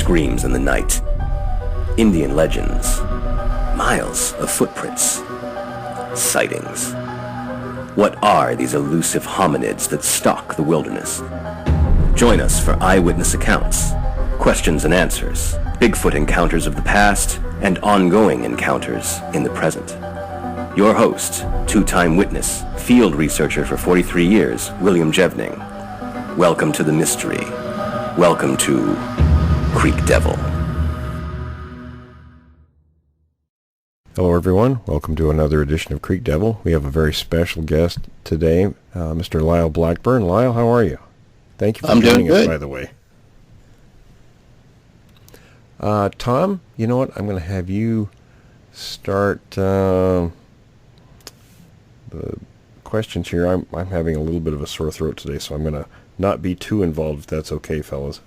screams in the night. Indian legends. Miles of footprints. Sightings. What are these elusive hominids that stalk the wilderness? Join us for eyewitness accounts, questions and answers, Bigfoot encounters of the past, and ongoing encounters in the present. Your host, two-time witness, field researcher for 43 years, William Jevning. Welcome to the mystery. Welcome to Creek Devil. Hello everyone, welcome to another edition of Creek Devil. We have a very special guest today, Mr. Lyle Blackburn. Lyle, how are you? Thank you for joining us, by the way. Tom, you know what? I'm going to have you start the questions here. I'm having a little bit of a sore throat today, so I'm going to not be too involved, if that's okay, fellas.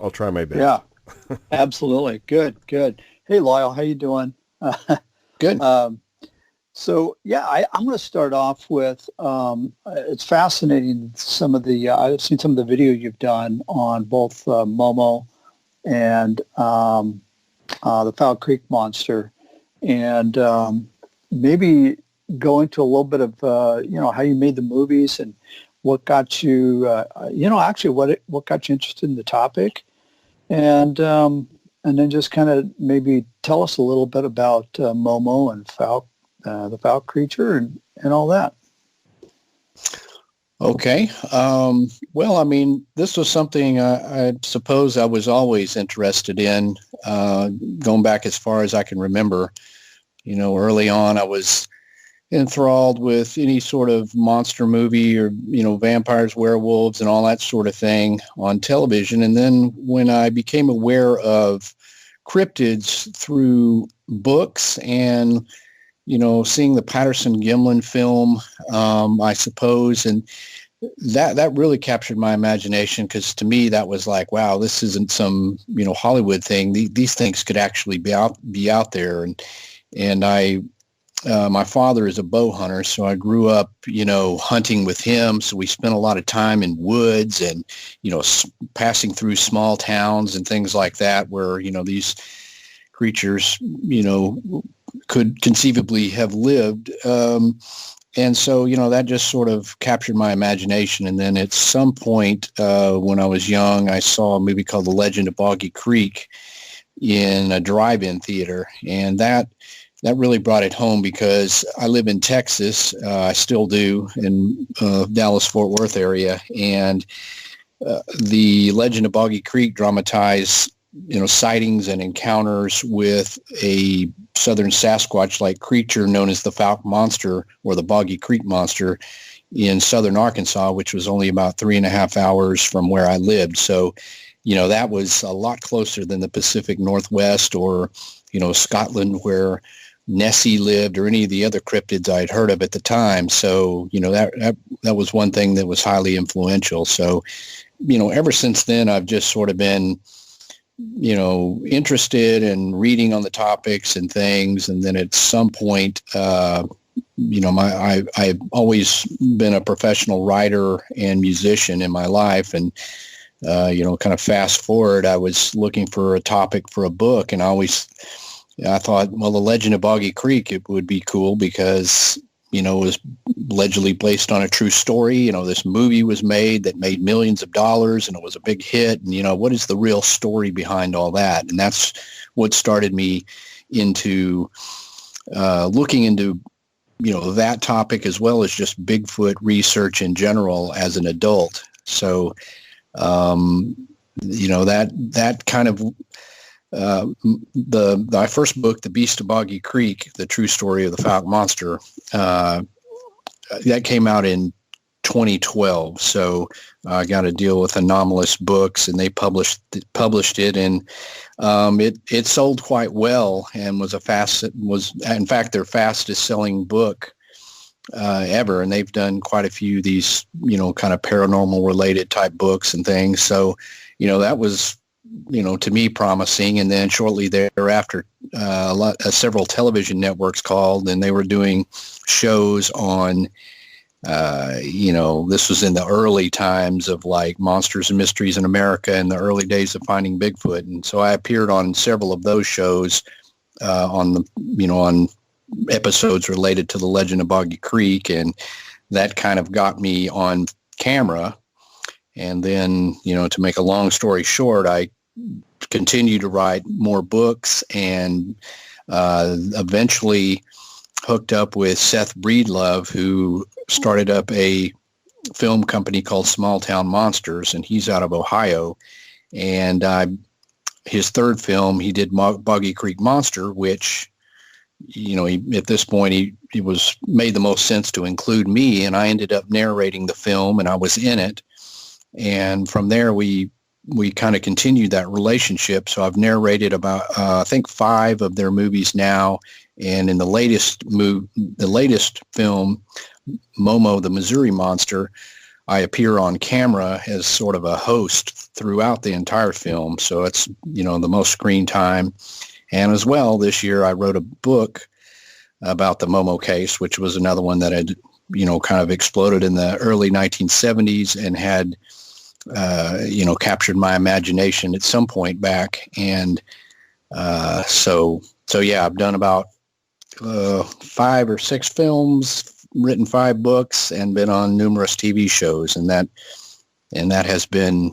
I'll try my best. Yeah, absolutely. Good. Hey, Lyle, how you doing? Good. So, I'm going to start off with, it's fascinating, I've seen some of the video you've done on both Momo and the Fouke Creek Monster, and maybe go into a little bit of, how you made the movies and what got you, what got you interested in the topic, and then just kind of maybe tell us a little bit about Momo and Fouke, the Fouke creature, and all that. Okay. Well, I mean, this was something I suppose I was always interested in, going back as far as I can remember. Early on, I was enthralled with any sort of monster movie or, vampires, werewolves, and all that sort of thing on television. And then when I became aware of cryptids through books and, seeing the Patterson-Gimlin film, I suppose, and that really captured my imagination, because to me that was like, wow, this isn't some, Hollywood thing. These things could actually be out there. And I, my father is a bow hunter, so I grew up, hunting with him. So we spent a lot of time in woods and, passing through small towns and things like that, where, these creatures, could conceivably have lived. And so, that just sort of captured my imagination. And then at some point, when I was young, I saw a movie called The Legend of Boggy Creek in a drive-in theater. And that really brought it home, because I live in Texas. I still do, in Dallas-Fort Worth area. And the Legend of Boggy Creek dramatized, sightings and encounters with a southern Sasquatch-like creature known as the Fouke Monster, or the Boggy Creek Monster, in southern Arkansas, which was only about 3.5 hours from where I lived. So, that was a lot closer than the Pacific Northwest or, Scotland, where Nessie lived, or any of the other cryptids I'd heard of at the time. So, that was one thing that was highly influential. So, ever since then, I've just sort of been, interested in reading on the topics and things. And then at some point, I've always been a professional writer and musician in my life. And, kind of fast forward, I was looking for a topic for a book, and I thought, well, The Legend of Boggy Creek, it would be cool because, it was allegedly based on a true story. This movie was made that made millions of dollars, and it was a big hit. And, what is the real story behind all that? And that's what started me into looking into, that topic, as well as just Bigfoot research in general as an adult. So, that kind of, my first book, The Beast of Boggy Creek, The True Story of the Fouke Monster, that came out in 2012. So I got to deal with Anomalous Books, and they published it, and it sold quite well, and was in fact their fastest selling book ever. And they've done quite a few of these, kind of paranormal related type books and things. So, that was, to me, promising. And then shortly thereafter, several television networks called, and they were doing shows on This was in the early times of like Monsters and Mysteries in America and the early days of Finding Bigfoot. And so I appeared on several of those shows on episodes related to the legend of Boggy Creek. And that kind of got me on camera. And then, to make a long story short, I continued to write more books and eventually hooked up with Seth Breedlove, who started up a film company called Small Town Monsters, and he's out of Ohio. And his third film, he did Boggy Creek Monster, which, at this point, he was made the most sense to include me, and I ended up narrating the film, and I was in it. And from there, we kind of continued that relationship. So I've narrated about, I think, 5 of their movies now. And in the latest film, Momo, the Missouri Monster, I appear on camera as sort of a host throughout the entire film. So it's, the most screen time. And as well, this year I wrote a book about the Momo case, which was another one that had, kind of exploded in the early 1970s and had, captured my imagination at some point back. And so yeah, I've done about 5 or 6 films, written 5 books, and been on numerous TV shows, and that has been,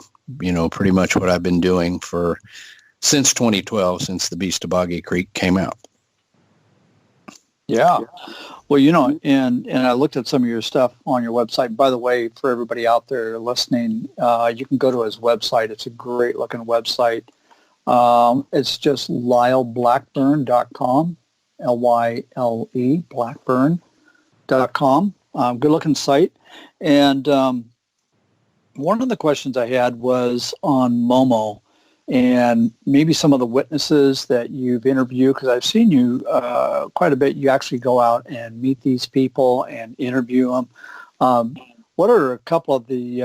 pretty much what I've been doing since 2012, since The Beast of Boggy Creek came out. Yeah. Well, and I looked at some of your stuff on your website. By the way, for everybody out there listening, you can go to his website. It's a great looking website. It's just lyleblackburn.com, Lyle, Blackburn.com. Good looking site. And one of the questions I had was on Momo and maybe some of the witnesses that you've interviewed, because I've seen you quite a bit. You actually go out and meet these people and interview them. What are a couple of the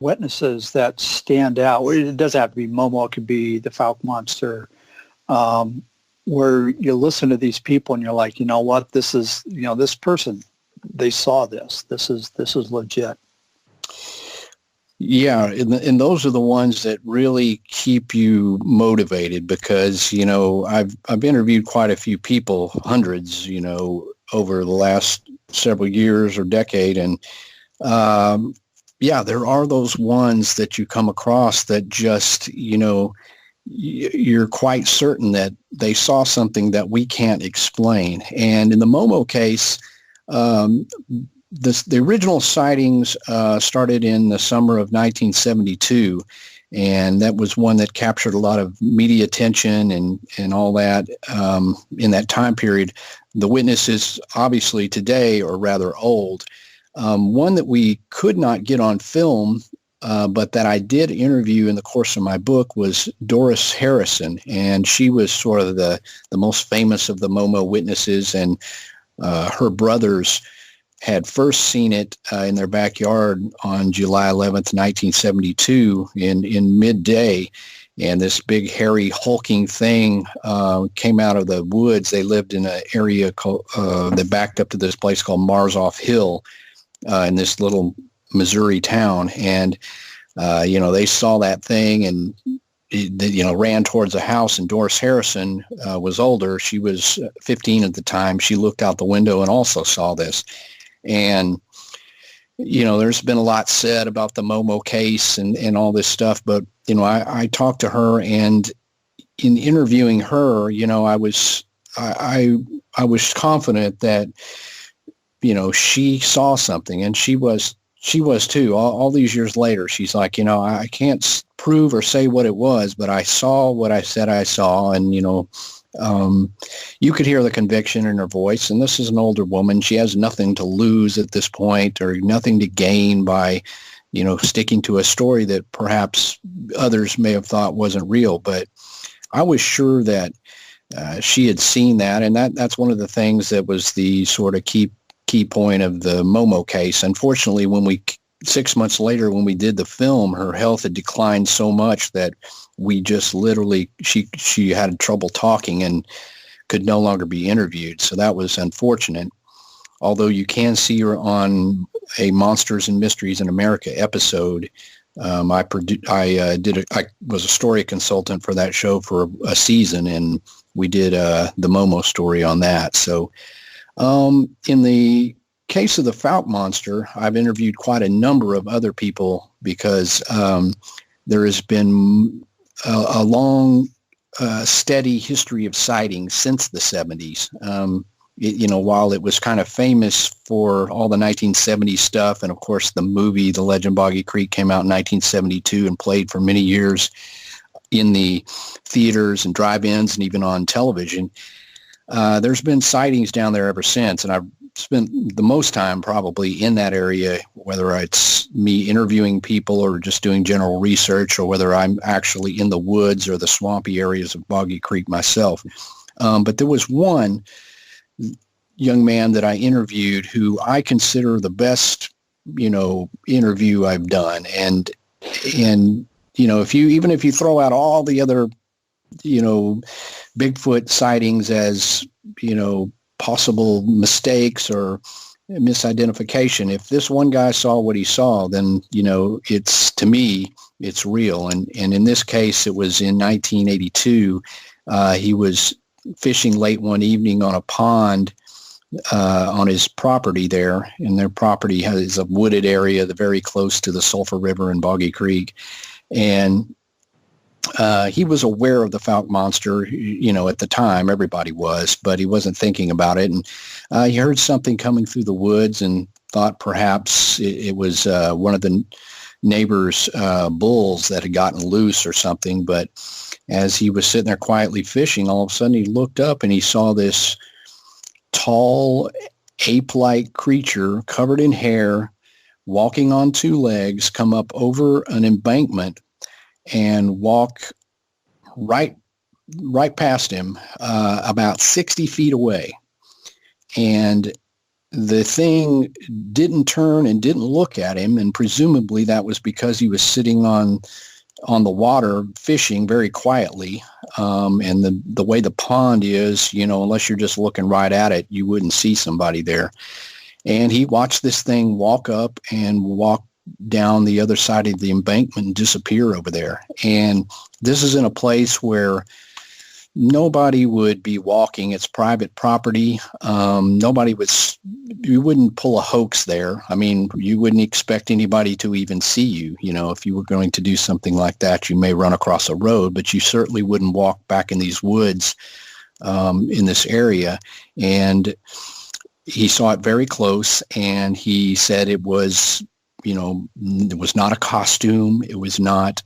witnesses that stand out? It doesn't have to be Momo. It could be the Fouke monster, where you listen to these people and you're like, you know what, this is, this person, they saw this. This is legit. Yeah, and those are the ones that really keep you motivated because, I've interviewed quite a few people, hundreds, over the last several years or decade. And, there are those ones that you come across that just, you're quite certain that they saw something that we can't explain. And in the Momo case, the original sightings started in the summer of 1972, and that was one that captured a lot of media attention and all that in that time period. The witnesses, obviously, today are rather old. One that we could not get on film, but that I did interview in the course of my book, was Doris Harrison, and she was sort of the most famous of the Momo witnesses, and her brothers had first seen it in their backyard on July 11th, 1972 in midday. And this big, hairy, hulking thing came out of the woods. They lived in an area that backed up to this place called Marzoff Hill in this little Missouri town. And, they saw that thing and, ran towards a house. And Doris Harrison was older. She was 15 at the time. She looked out the window and also saw this. And, there's been a lot said about the Momo case and all this stuff, but, I talked to her, and in interviewing her, I was confident that, she saw something, and she was too. All these years later, she's like, I can't prove or say what it was, but I saw what I said I saw, and, you could hear the conviction in her voice. And this is an older woman. She has nothing to lose at this point, or nothing to gain by, sticking to a story that perhaps others may have thought wasn't real. But I was sure that she had seen that. And that's one of the things that was the sort of key point of the Momo case. Unfortunately, 6 months later, when we did the film, her health had declined so much that we just literally, she had trouble talking and could no longer be interviewed. So that was unfortunate. although you can see her on a Monsters and Mysteries in America episode. I was a story consultant for that show for a season, and we did the Momo story on that. So in the case of the Fouke monster, I've interviewed quite a number of other people because there has been a long, steady history of sightings since the 70s. While it was kind of famous for all the 1970s stuff, and of course the movie The Legend Boggy Creek came out in 1972 and played for many years in the theaters and drive-ins and even on television, there's been sightings down there ever since, and I've spent the most time probably in that area, whether it's me interviewing people or just doing general research, or whether I'm actually in the woods or the swampy areas of Boggy Creek myself. But there was one young man that I interviewed who I consider the best, interview I've done. And if you throw out all the other, Bigfoot sightings as, possible mistakes or misidentification, if this one guy saw what he saw, then, to me, it's real. And in this case, it was in 1982. He was fishing late one evening on a pond on his property there, and their property has a wooded area very close to the Sulphur River and Boggy Creek. And he was aware of the Fouke monster, at the time. Everybody was, but he wasn't thinking about it. And he heard something coming through the woods and thought perhaps it was one of the neighbor's bulls that had gotten loose or something. But as he was sitting there quietly fishing, all of a sudden he looked up and he saw this tall, ape-like creature covered in hair, walking on two legs, come up over an embankment and walk right past him, about 60 feet away. And the thing didn't turn and didn't look at him, and presumably that was because he was sitting on the water fishing very quietly. And the way the pond is, unless you're just looking right at it, you wouldn't see somebody there. And he watched this thing walk up and walk down the other side of the embankment and disappear over there. And this is in a place where nobody would be walking. It's private property. You wouldn't pull a hoax there. I mean, you wouldn't expect anybody to even see you. If you were going to do something like that, you may run across a road, but you certainly wouldn't walk back in these woods in this area. And he saw it very close, and he said it was, it was not a costume. It was not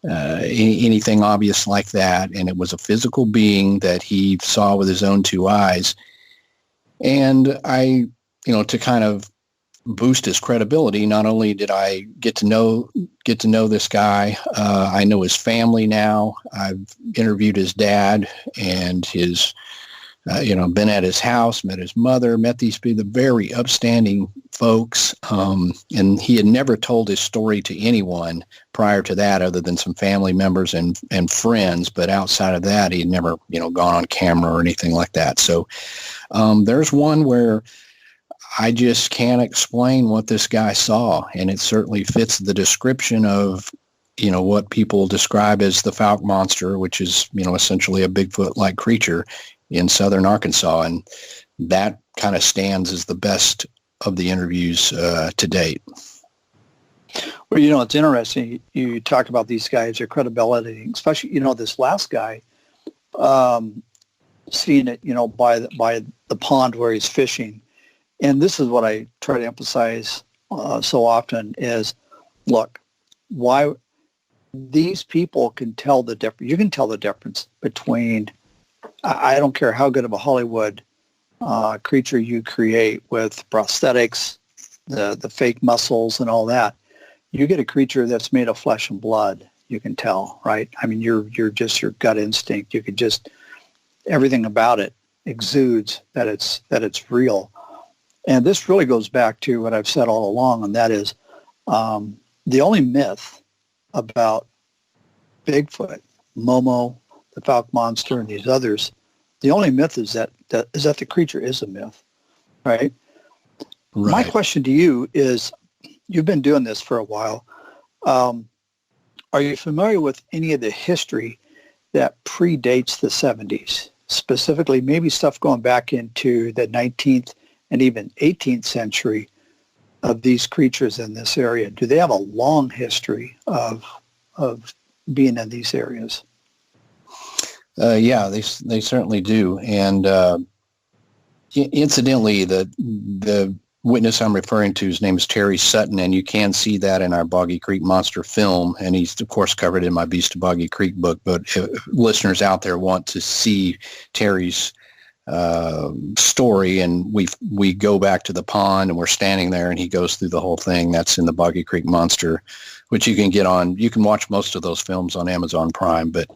anything obvious like that. And it was a physical being that he saw with his own two eyes. And I, to kind of boost his credibility, not only did I get to know this guy, I know his family now. I've interviewed his dad and his, been at his house, met his mother, met these people, the very upstanding folks. And he had never told his story to anyone prior to that, other than some family members and friends. But outside of that, he had never, gone on camera or anything like that. So there's one where I just can't explain what this guy saw. And it certainly fits the description of, what people describe as the Fouke monster, which is, essentially a Bigfoot-like creature in southern Arkansas. And that kind of stands as the best of the interviews to date. Well, it's interesting. You talk about these guys, their credibility, especially, this last guy, seeing it, by the pond where he's fishing. And this is what I try to emphasize so often is, look, why these people can tell the difference. You can tell the difference between, I don't care how good of a Hollywood creature you create with prosthetics, the fake muscles and all that. You get a creature that's made of flesh and blood, you can tell, right? I mean, you're just your gut instinct. You could just, everything about it exudes that it's real. And this really goes back to what I've said all along, and that is the only myth about Bigfoot, Momo, the Fouke monster, and these others, the only myth is that the creature is a myth. right? My question to you is, you've been doing this for a while. Are you familiar with any of the history that predates the 70s? Specifically, maybe stuff going back into the 19th and even 18th century of these creatures in this area. Do they have a long history of being in these areas? Yeah, they certainly do. And incidentally, the witness I'm referring to, his name is Terry Sutton, and you can see that in our Boggy Creek Monster film, and he's, of course, covered in my Beast of Boggy Creek book, but if listeners out there want to see Terry's story, and we go back to the pond, and we're standing there, and he goes through the whole thing. That's in the Boggy Creek Monster, which you can watch most of those films on Amazon Prime. But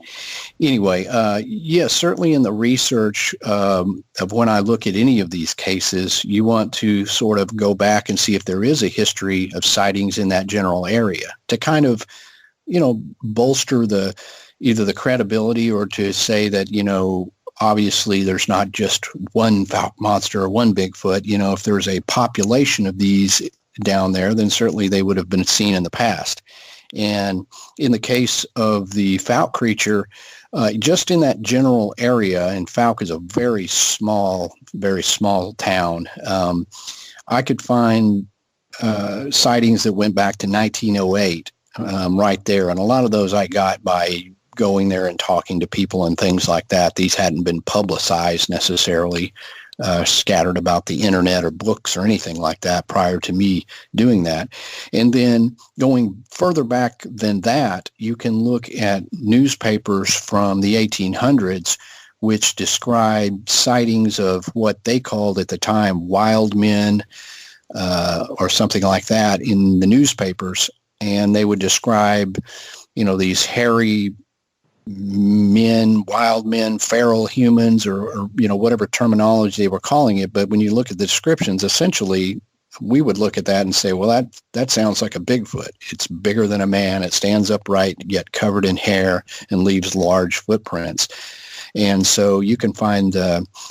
anyway, yes, certainly in the research of when I look at any of these cases, you want to sort of go back and see if there is a history of sightings in that general area to kind of, bolster either the credibility, or to say that, obviously there's not just one Fouke monster or one Bigfoot. If there's a population of these down there, then certainly they would have been seen in the past. And in the case of the Fouke creature, just in that general area, and Fouke is a very small town, I could find sightings that went back to 1908 right there. And a lot of those I got by going there and talking to people and things like that. These hadn't been publicized necessarily, scattered about the internet or books or anything like that prior to me doing that. And then going further back than that, you can look at newspapers from the 1800s, which describe sightings of what they called at the time wild men, or something like that in the newspapers. And they would describe, these hairy men, wild men, feral humans, or whatever terminology they were calling it. But when you look at the descriptions, essentially we would look at that and say, well, that sounds like a Bigfoot. It's bigger than a man. It stands upright, yet covered in hair, and leaves large footprints. And so you can find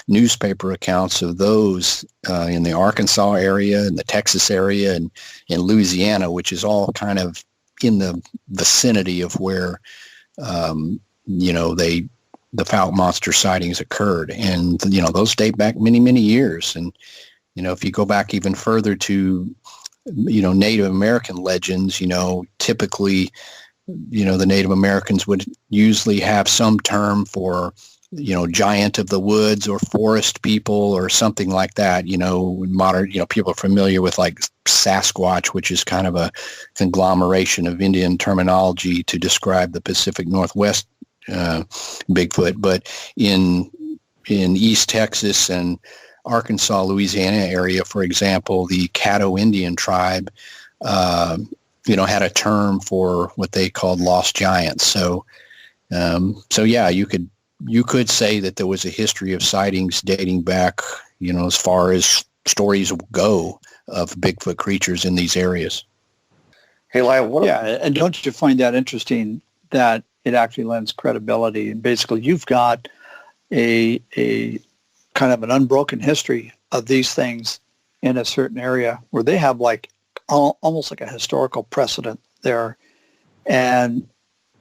newspaper accounts of those in the Arkansas area, in the Texas area, and in Louisiana, which is all kind of in the vicinity of where the Fouke monster sightings occurred. And, those date back many, many years. And, if you go back even further to, Native American legends, typically, the Native Americans would usually have some term for, giant of the woods or forest people or something like that. Modern, people are familiar with like Sasquatch, which is kind of a conglomeration of Indian terminology to describe the Pacific Northwest Bigfoot. But in East Texas and Arkansas, Louisiana area, for example, the Caddo Indian tribe, had a term for what they called lost giants. So yeah, you could say that there was a history of sightings dating back, as far as stories go of Bigfoot creatures in these areas. Hey, Lyle, and don't you find that interesting that it actually lends credibility? And basically, you've got a kind of an unbroken history of these things in a certain area where they have like almost like a historical precedent there. And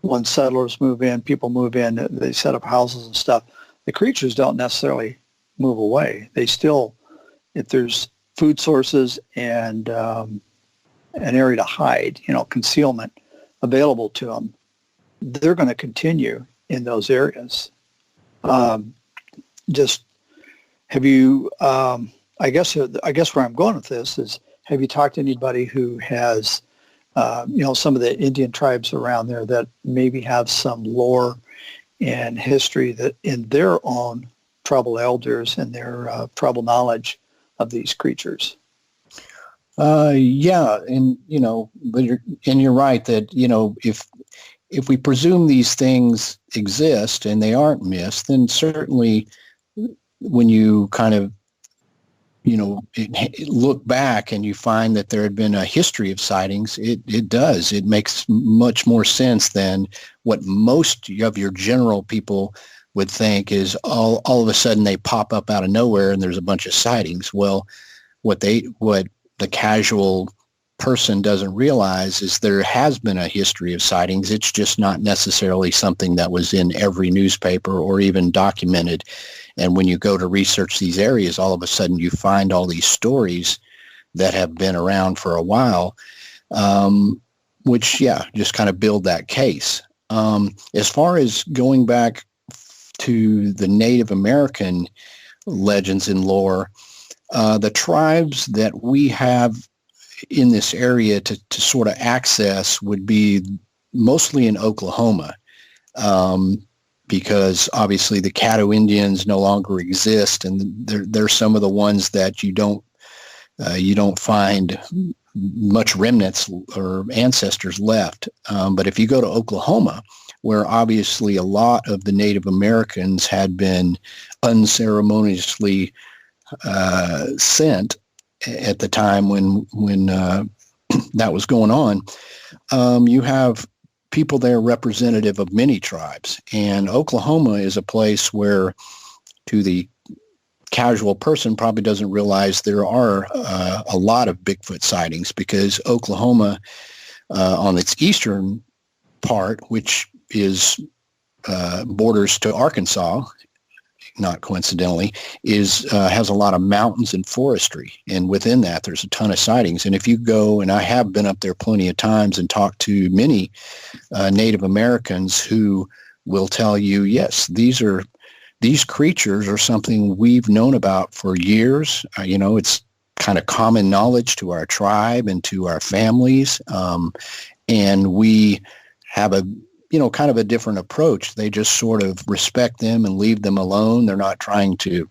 when settlers move in, people move in, they set up houses and stuff. The creatures don't necessarily move away. They still, if there's food sources and an area to hide, concealment available to them, they're going to continue in those areas. Just have you? I guess where I'm going with this is, have you talked to anybody who has? Some of the Indian tribes around there that maybe have some lore and history that in their own tribal elders and their tribal knowledge of these creatures. Yeah, and but you're right that if we presume these things exist and they aren't myths, then certainly when you kind of look back and you find that there had been a history of sightings, it makes much more sense than what most of your general people would think is all of a sudden they pop up out of nowhere and there's a bunch of sightings. Well, what the casual person doesn't realize is there has been a history of sightings. It's just not necessarily something that was in every newspaper or even documented. And when you go to research these areas, all of a sudden you find all these stories that have been around for a while, which, just kind of build that case. As far as going back to the Native American legends and lore, the tribes that we have in this area to sort of access would be mostly in Oklahoma, because obviously the Caddo Indians no longer exist, and they're some of the ones that you don't find much remnants or ancestors left. But if you go to Oklahoma, where obviously a lot of the Native Americans had been unceremoniously sent at the time when that was going on, you have people there representative of many tribes. And Oklahoma is a place where, to the casual person, probably doesn't realize there are a lot of Bigfoot sightings, because Oklahoma, on its eastern part, which is borders to Arkansas, not coincidentally, has a lot of mountains and forestry. And within that, there's a ton of sightings. And if you go, and I have been up there plenty of times and talked to many Native Americans who will tell you, yes, these creatures are something we've known about for years. It's kind of common knowledge to our tribe and to our families. And we have kind of a different approach. They just sort of respect them and leave them alone. They're not trying to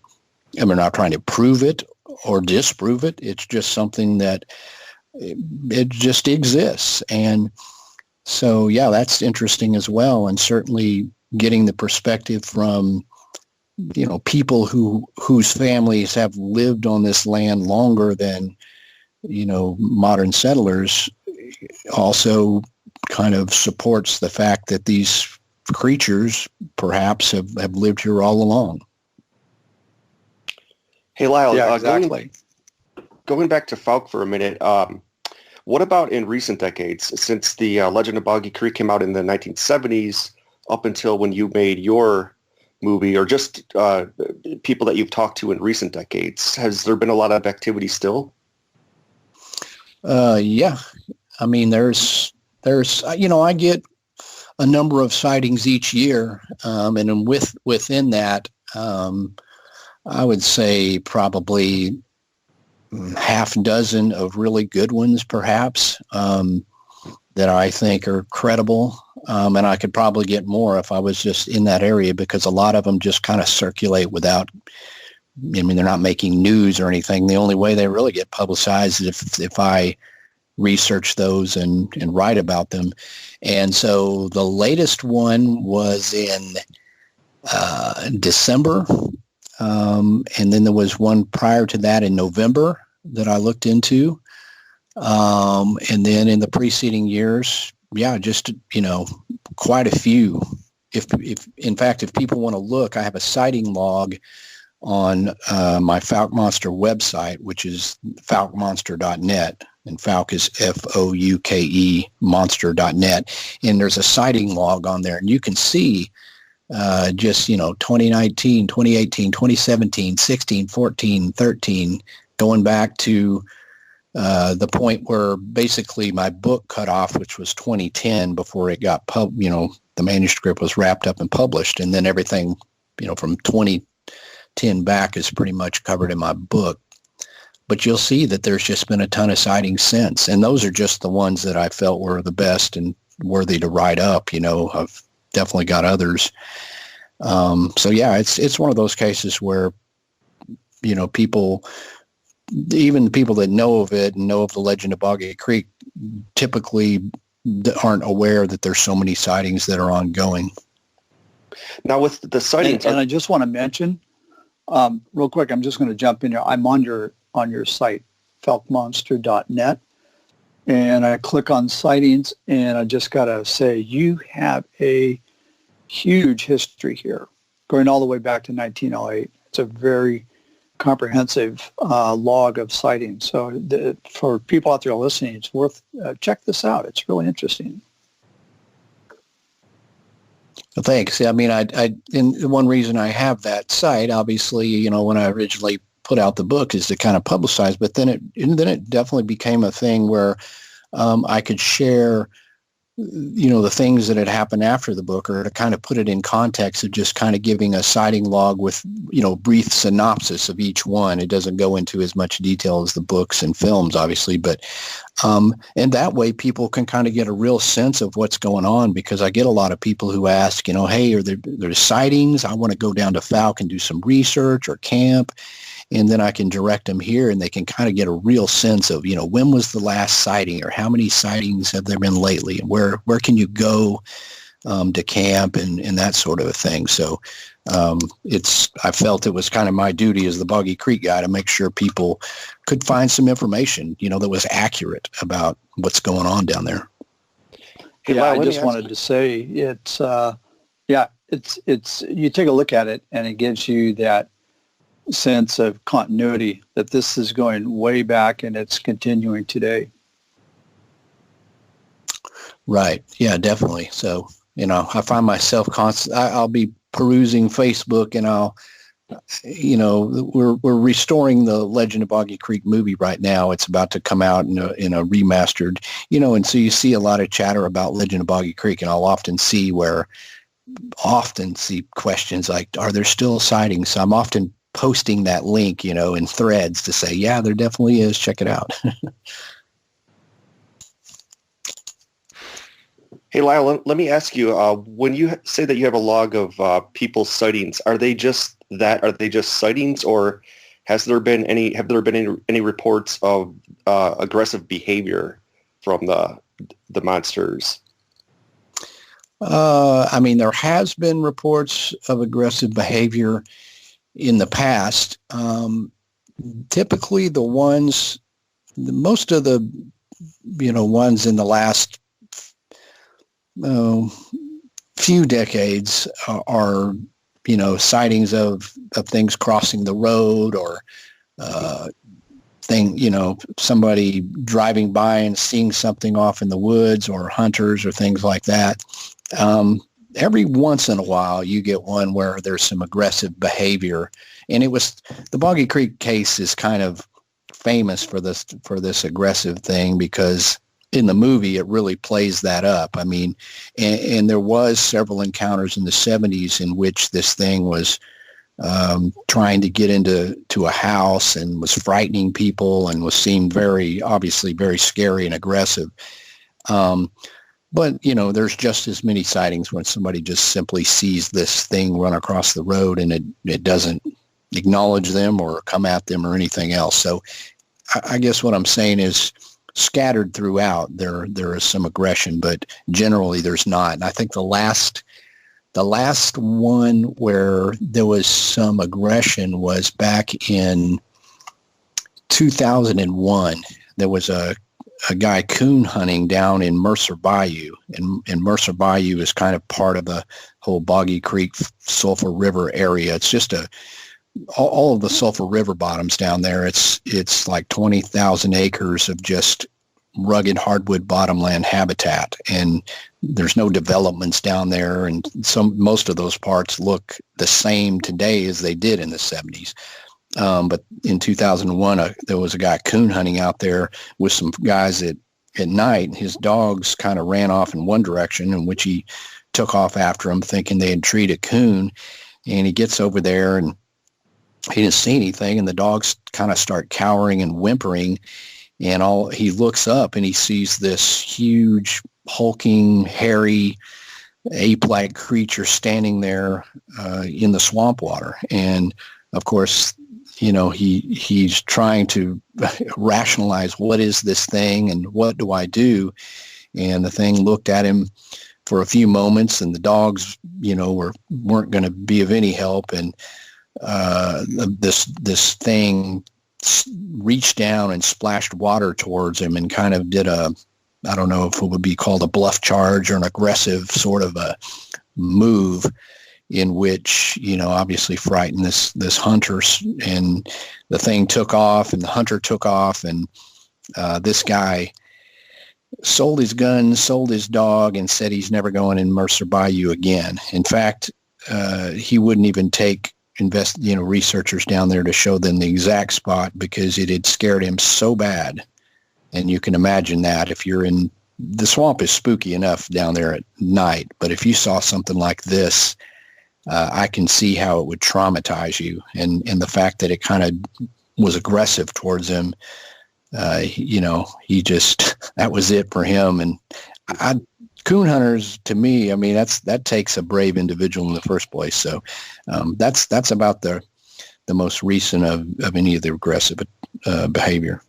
prove it or disprove it. It's just something that it just exists. And so, that's interesting as well. And certainly getting the perspective from, people whose families have lived on this land longer than, modern settlers, also kind of supports the fact that these creatures perhaps have lived here all along. Hey, Lyle, exactly. Going back to Fouke for a minute, what about in recent decades, since the Legend of Boggy Creek came out in the 1970s up until when you made your movie, or just people that you've talked to in recent decades? Has there been a lot of activity still? Yeah. I mean, there's I get a number of sightings each year, and within that, I would say probably half dozen of really good ones, perhaps, that I think are credible. And I could probably get more if I was just in that area, because a lot of them just kind of circulate without, they're not making news or anything. The only way they really get publicized is if I research those and write about them. And so the latest one was in December. And then there was one prior to that in November that I looked into. And then in the preceding years, just, quite a few. If in fact, if people want to look, I have a sighting log on my Fouke Monster website, which is foukemonster.net. And Fouke is Fouke monster.net. And there's a sighting log on there. And you can see just, 2019, 2018, 2017, 16, 14, 13, going back to the point where basically my book cut off, which was 2010, before it got the manuscript was wrapped up and published. And then everything, from 2010 back is pretty much covered in my book. But you'll see that there's just been a ton of sightings since. And those are just the ones that I felt were the best and worthy to write up. I've definitely got others. So it's one of those cases where, people, even the people that know of it and know of the Legend of Boggy Creek, typically aren't aware that there's so many sightings that are ongoing. Now with the sightings, and I just want to mention, real quick, I'm just going to jump in here. I'm on your site, foukemonster.net, and I click on sightings, and I just got to say, you have a huge history here, going all the way back to 1908. It's a very, comprehensive log of sightings. So for people out there listening, it's worth check this out. It's really interesting. Well, thanks. I mean, and one reason I have that site, obviously, when I originally put out the book, is to kind of publicize. But then it definitely became a thing where I could share, the things that had happened after the book, or to kind of put it in context of just kind of giving a sighting log with, brief synopsis of each one. It doesn't go into as much detail as the books and films, obviously, but and that way people can kind of get a real sense of what's going on, because I get a lot of people who ask, hey, are there sightings? I want to go down to Fouke and do some research or camp. And then I can direct them here, and they can kind of get a real sense of, when was the last sighting, or how many sightings have there been lately, and where can you go to camp and that sort of a thing. So I felt it was kind of my duty as the Boggy Creek guy to make sure people could find some information, that was accurate about what's going on down there. Yeah, I just wanted to say it's you take a look at it, and it gives you that sense of continuity that this is going way back and it's continuing today. Right. Yeah, definitely. So, I find myself I'll be perusing Facebook, and we're restoring the Legend of Boggy Creek movie right now. It's about to come out in a remastered, and so you see a lot of chatter about Legend of Boggy Creek, and I'll often see questions like, are there still sightings? So I'm often posting that link, in threads to say, yeah, there definitely is. Check it out. Hey, Lyle, let me ask you, when you say that you have a log of people's sightings, are they just sightings, or have there been any reports of aggressive behavior from the monsters? There has been reports of aggressive behavior in the past. Typically most of the ones in the last few decades are sightings of things crossing the road, or somebody driving by and seeing something off in the woods, or hunters or things like that. Every once in a while you get one where there's some aggressive behavior, and the Boggy Creek case is kind of famous for this aggressive thing, because in the movie it really plays that up. I mean, and there was several encounters in the 70s in which this thing was trying to get into a house and was frightening people, and seemed obviously very scary and aggressive. But, there's just as many sightings when somebody just simply sees this thing run across the road, and it doesn't acknowledge them or come at them or anything else. So I guess what I'm saying is, scattered throughout, there is some aggression, but generally there's not. And I think the last one where there was some aggression was back in 2001. There was a guy coon hunting down in Mercer Bayou, and Mercer Bayou is kind of part of the whole Boggy Creek Sulphur River area. It's just all of the Sulphur River bottoms down there. It's like 20,000 acres of just rugged hardwood bottomland habitat, and there's no developments down there, and most of those parts look the same today as they did in the 70s. But in 2001, there was a guy coon hunting out there with some guys at night. His dogs kind of ran off in one direction, in which he took off after them, thinking they had treed a coon. And he gets over there, and he didn't see anything, and the dogs kind of start cowering and whimpering. And he looks up, and he sees this huge, hulking, hairy, ape-like creature standing there in the swamp water. And of course, he's trying to rationalize, what is this thing and what do I do? And the thing looked at him for a few moments, and the dogs, weren't going to be of any help. And this thing reached down and splashed water towards him, and kind of did I don't know if it would be called a bluff charge or an aggressive sort of a move. in which, obviously frightened this hunter, and the thing took off, and the hunter took off, and this guy sold his gun, sold his dog, and said he's never going in Mercer Bayou again. In fact, he wouldn't even take researchers down there to show them the exact spot because it had scared him so bad. And you can imagine that if you're in the swamp is spooky enough down there at night, but if you saw something like this, I can see how it would traumatize you. And the fact that it kind of was aggressive towards him, he just, that was it for him. And coon hunters, to me, I mean, that takes a brave individual in the first place. So that's about the most recent of any of the aggressive behavior.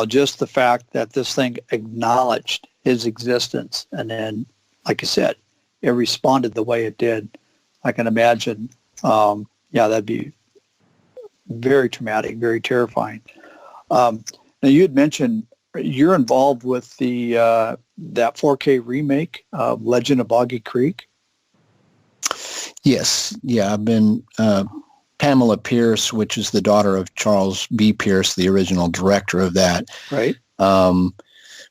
Just the fact that this thing acknowledged his existence, and then, like I said, it responded the way it did. I can imagine, that'd be very traumatic, very terrifying. Now, you had mentioned you're involved with the that 4K remake of Legend of Boggy Creek. Yes, yeah, I've been. Pamela Pierce, which is the daughter of Charles B. Pierce, the original director of that. Right.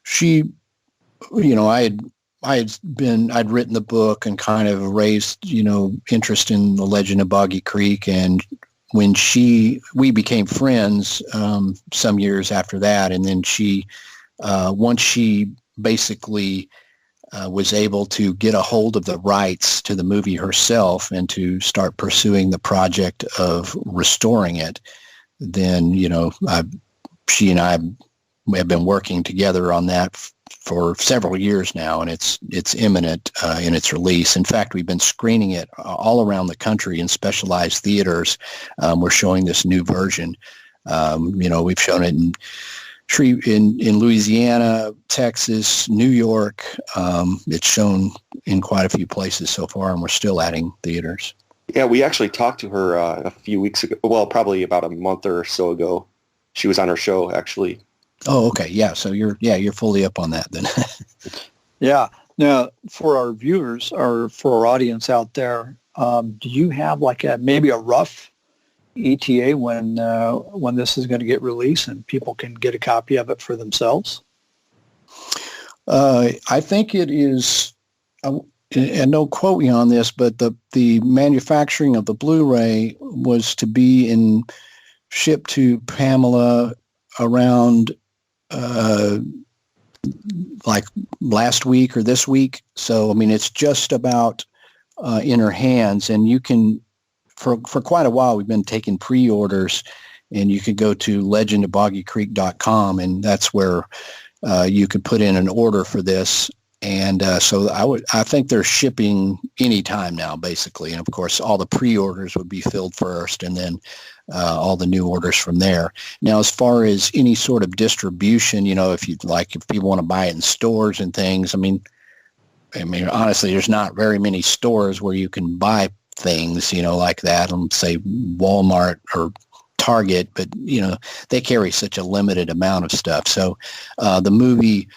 She, I'd written the book and kind of raised, interest in the Legend of Boggy Creek. And when we became friends some years after that. And then once she basically was able to get a hold of the rights to the movie herself and to start pursuing the project of restoring it, then, she and I have been working together on that for several years now, and it's imminent in its release. In fact, we've been screening it all around the country in specialized theaters. We're showing this new version. We've shown it in Louisiana, Texas, New York. It's shown in quite a few places so far, and we're still adding theaters. Yeah, we actually talked to her a few weeks ago. Well, probably about a month or so ago. She was on our show, actually. Oh, okay. Yeah. So you're fully up on that then. Yeah. Now, for our viewers or for our audience out there, do you have maybe a rough ETA when this is going to get released and people can get a copy of it for themselves? I think it is, and don't quote me on this, but the manufacturing of the Blu-ray was to be shipped to Pamela around last week or this week. So, I mean, it's just about in her hands, and you can, for quite a while, we've been taking pre-orders, and you could go to legendofboggycreek.com, and that's where you could put in an order for this. And so I think they're shipping anytime now, basically. And of course, all the pre-orders would be filled first, and then all the new orders from there. Now, as far as any sort of distribution, if people want to buy it in stores and things, I mean, honestly, there's not very many stores where you can buy things, like that, say Walmart or Target, but, they carry such a limited amount of stuff. So the movie,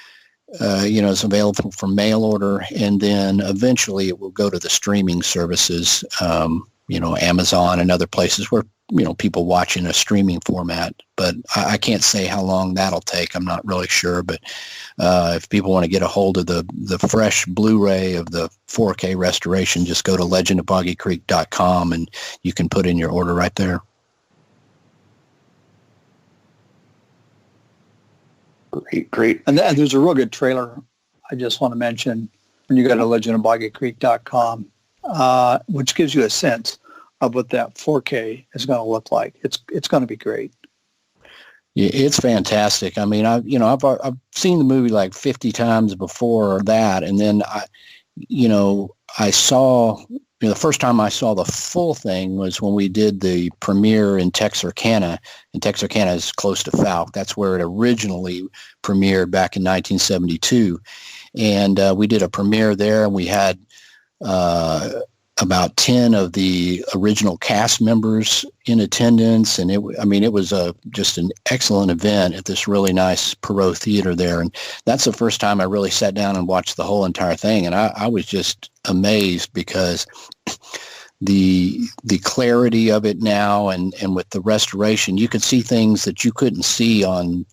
is available for mail order, and then eventually it will go to the streaming services, Amazon and other places where, people watch in a streaming format. But I can't say how long that'll take. I'm not really sure. But if people want to get a hold of the fresh Blu-ray of the 4K restoration, just go to legendofboggycreek.com and you can put in your order right there. Great. And there's a real good trailer I just want to mention when you go to legendofboggycreek.com, which gives you a sense of what that 4K is going to look like. It's going to be great. Yeah, it's fantastic. I mean, I've seen the movie like 50 times before that, and then I saw. The first time I saw the full thing was when we did the premiere in Texarkana, and Texarkana is close to Fouke. That's where it originally premiered back in 1972. And we did a premiere there, and we had a about 10 of the original cast members in attendance. And it was just an excellent event at this really nice Perot Theater there. And that's the first time I really sat down and watched the whole entire thing. And I was just amazed because the clarity of it now and with the restoration, you could see things that you couldn't see on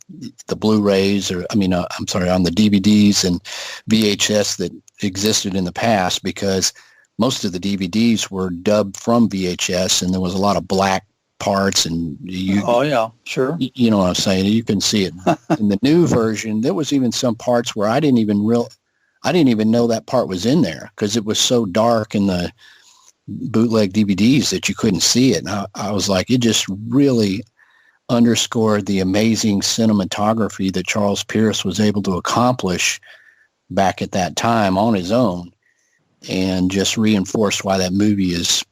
the Blu-rays on the DVDs and VHS that existed in the past, because most of the DVDs were dubbed from VHS and there was a lot of black parts and oh yeah, sure. You know what I'm saying? You can see it in the new version. There was even some parts where I didn't even know that part was in there because it was so dark in the bootleg DVDs that you couldn't see it. And I was like, it just really underscored the amazing cinematography that Charles Pierce was able to accomplish back at that time on his own, and just reinforced why that movie is,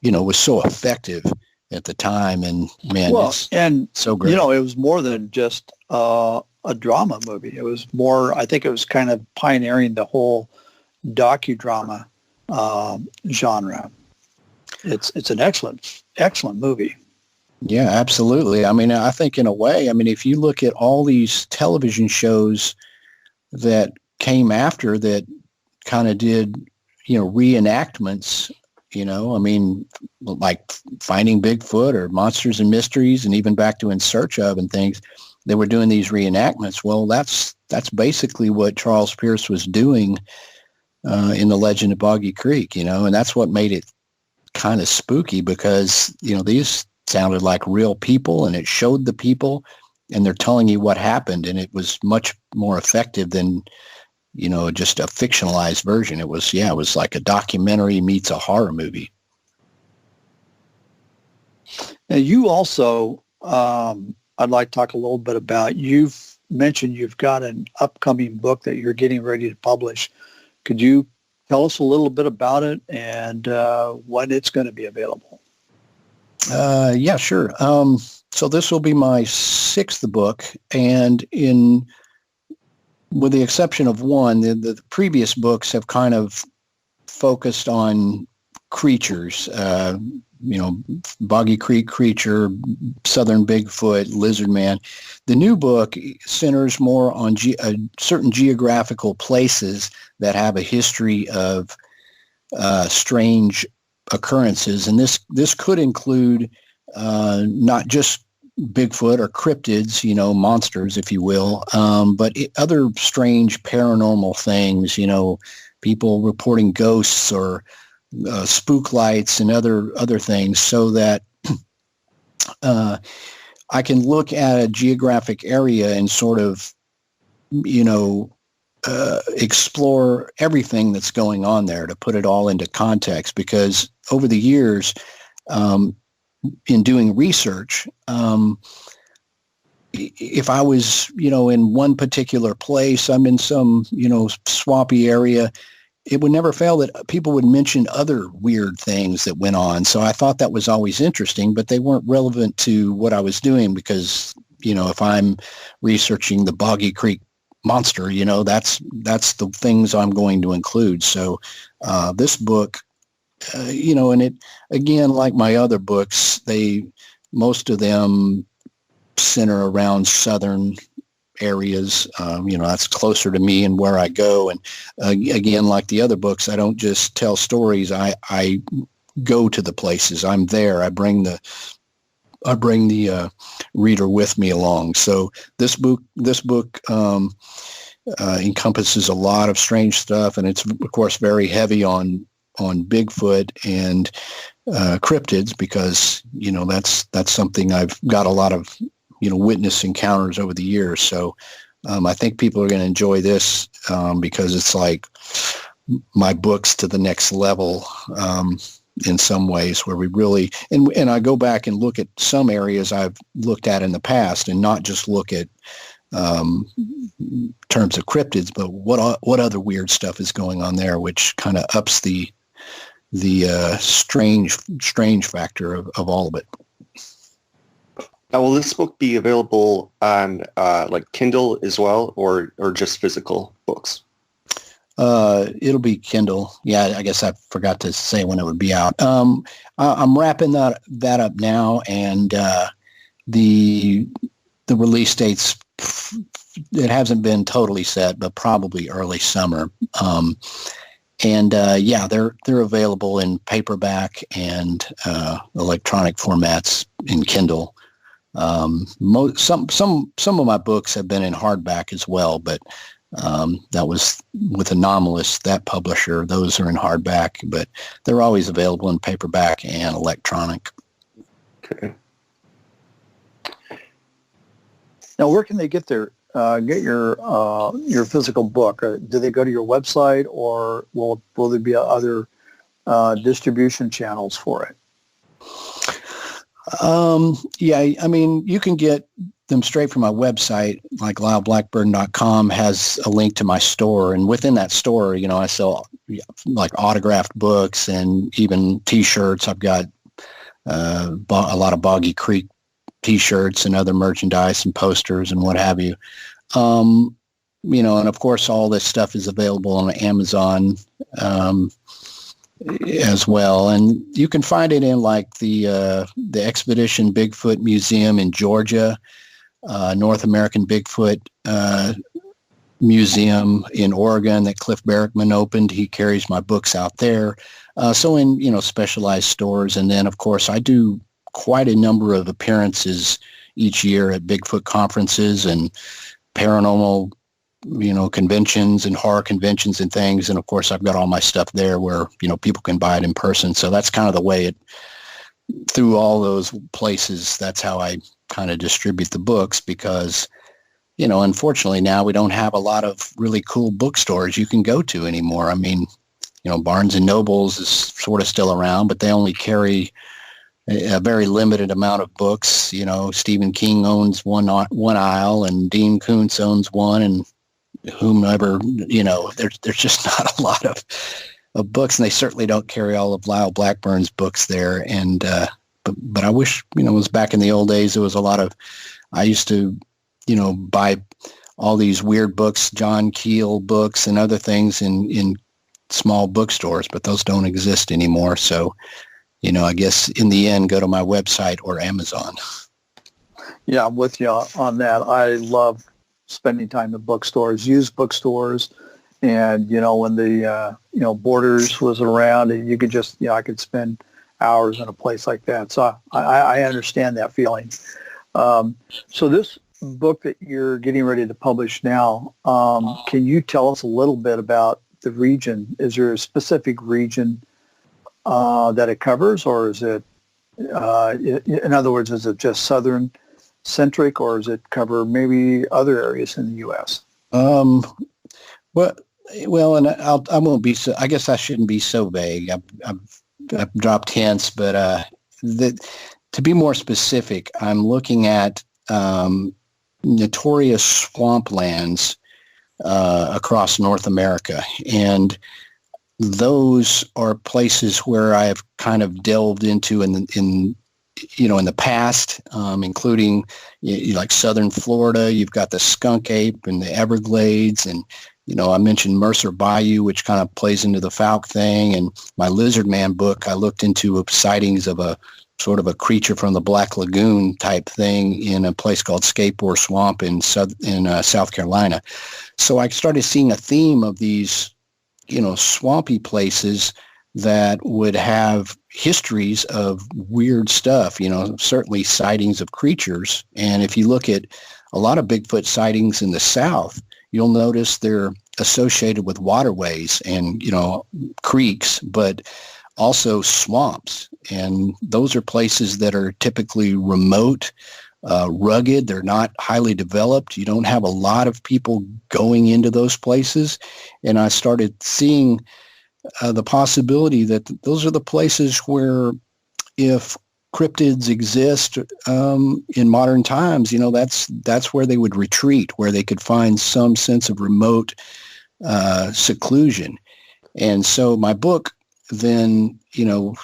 was so effective at the time. And man, it's so great. It was more than just a drama movie. It was more, I think it was kind of pioneering the whole docudrama genre. It's an excellent movie. Yeah, absolutely. I mean, I think in a way, if you look at all these television shows that came after that kind of did, reenactments, like Finding Bigfoot or Monsters and Mysteries, and even back to In Search of and things, they were doing these reenactments. Well, that's basically what Charles Pierce was doing in The Legend of Boggy Creek, and that's what made it kind of spooky, because, these sounded like real people and it showed the people and they're telling you what happened, and it was much more effective than, just a fictionalized version. It was like a documentary meets a horror movie. Now, you also, I'd like to talk a little bit about, you've mentioned you've got an upcoming book that you're getting ready to publish. Could you tell us a little bit about it and when it's going to be available? Yeah, sure. So this will be my 6th book, and with the exception of one, the previous books have kind of focused on creatures, Boggy Creek creature, Southern Bigfoot, Lizard Man. The new book centers more on certain geographical places that have a history of strange occurrences. And this could include not just Bigfoot or cryptids, monsters, if you will, but other strange paranormal things, people reporting ghosts or spook lights and other things, so that I can look at a geographic area and sort of, explore everything that's going on there to put it all into context. Because over the years, in doing research, if I was, in one particular place, I'm in some, swampy area, it would never fail that people would mention other weird things that went on. So I thought that was always interesting, but they weren't relevant to what I was doing, because, if I'm researching the Boggy Creek monster, that's the things I'm going to include. So this book, and it, again, like my other books, most of them center around southern areas. That's closer to me and where I go. And again, like the other books, I don't just tell stories. I go to the places. I'm there. I bring the reader with me along. So this book encompasses a lot of strange stuff, and it's of course very heavy on Bigfoot and cryptids, because that's something I've got a lot of witness encounters over the years. So I think people are going to enjoy this because it's like my books to the next level in some ways, where we really and I go back and look at some areas I've looked at in the past, and not just look at terms of cryptids, but what other weird stuff is going on there, which kind of ups the strange factor of all of it. Now, will this book be available on like Kindle as well, or just physical books? It'll be Kindle. Yeah, I guess I forgot to say when it would be out. I'm wrapping that up now, and the release date's, it hasn't been totally set, but probably early summer. Yeah, they're available in paperback and electronic formats in Kindle. Some of my books have been in hardback as well, but that was with Anomalous, that publisher. Those are in hardback, but they're always available in paperback and electronic. Okay. Now, where can they get your physical book? Do they go to your website, or will there be other distribution channels for it? Yeah, I mean, you can get them straight from my website, like lyleblackburn.com has a link to my store. And within that store, I sell like autographed books and even T-shirts. I've got a lot of Boggy Creek T-shirts and other merchandise and posters and what have you. And of course, all this stuff is available on Amazon as well. And you can find it in like the Expedition Bigfoot Museum in Georgia, North American Bigfoot Museum in Oregon that Cliff Barrickman opened. He carries my books out there. So in, specialized stores. And then, of course, I do quite a number of appearances each year at Bigfoot conferences and paranormal, conventions and horror conventions and things. And of course, I've got all my stuff there where, people can buy it in person. So that's kind of the way through all those places, that's how I kind of distribute the books because, unfortunately now we don't have a lot of really cool bookstores you can go to anymore. I mean, Barnes and Nobles is sort of still around, but they only carry a very limited amount of books. Stephen King owns one aisle and Dean Koontz owns one, and whomever, there's just not a lot of books, and they certainly don't carry all of Lyle Blackburn's books there. And but I wish, it was back in the old days. There was a lot of, I used to, buy all these weird books, John Keel books and other things in small bookstores, but those don't exist anymore. So, I guess in the end, go to my website or Amazon. Yeah, I'm with you on that. I love spending time in bookstores, used bookstores. And, when the, Borders was around, and you could just, I could spend hours in a place like that. So I understand that feeling. So this book that you're getting ready to publish now, can you tell us a little bit about the region? Is there a specific region that it covers, or is it, in other words, is it just Southern centric, or does it cover maybe other areas in the U.S.? Well, and I won't be so. I guess I shouldn't be so vague. I've dropped hints, but to be more specific, I'm looking at notorious swamplands across North America, and those are places where I've kind of delved into in the past, including like southern Florida. You've got the skunk ape and the Everglades, and I mentioned Mercer Bayou, which kind of plays into the Fouke thing. And my Lizard Man book, I looked into sightings of a sort of a creature from the Black Lagoon type thing in a place called Skateboard Swamp in South Carolina. So I started seeing a theme of these, swampy places that would have histories of weird stuff, certainly sightings of creatures. And if you look at a lot of Bigfoot sightings in the South, you'll notice they're associated with waterways and, creeks, but also swamps. And those are places that are typically remote, rugged. They're not highly developed. You don't have a lot of people going into those places. And I started seeing the possibility that those are the places where, if cryptids exist in modern times, that's where they would retreat, where they could find some sense of remote seclusion. And so my book then,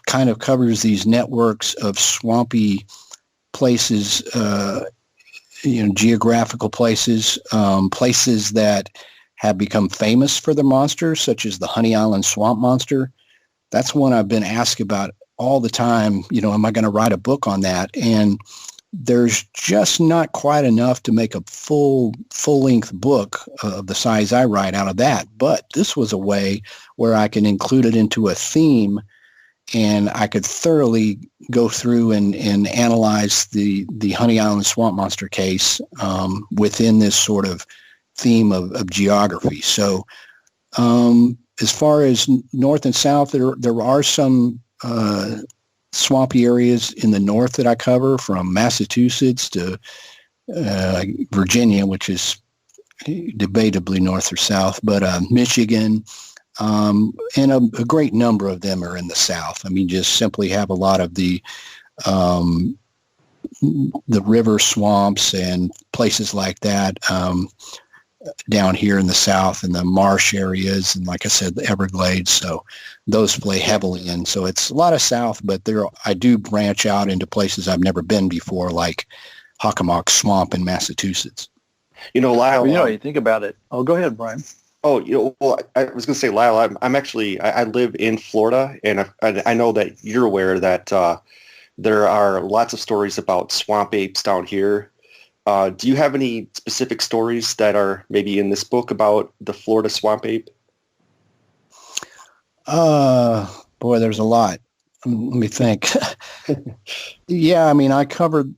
kind of covers these networks of swampy places, geographical places, places that have become famous for their monsters, such as the Honey Island Swamp Monster. That's one I've been asked about all the time. Am I going to write a book on that? And there's just not quite enough to make a full-length book of the size I write out of that. But this was a way where I can include it into a theme, and I could thoroughly go through and analyze the Honey Island Swamp Monster case within this sort of theme of geography. So as far as north and south, there are some swampy areas in the north that I cover, from Massachusetts to Virginia, which is debatably north or south, but Michigan, and a great number of them are in the south. I mean, just simply have a lot of the river swamps and places like that down here in the south, in the marsh areas, and like I said, the Everglades. So those play heavily in. So it's a lot of south, but I do branch out into places I've never been before, like Hockomock Swamp in Massachusetts. Lyle. You think about it. Oh, go ahead, Brian. Oh, well, I was going to say, Lyle, I'm actually, I live in Florida, and I know that you're aware that there are lots of stories about swamp apes down here. Do you have any specific stories that are maybe in this book about the Florida Swamp Ape? Boy, there's a lot. Let me think. Yeah, I mean, I covered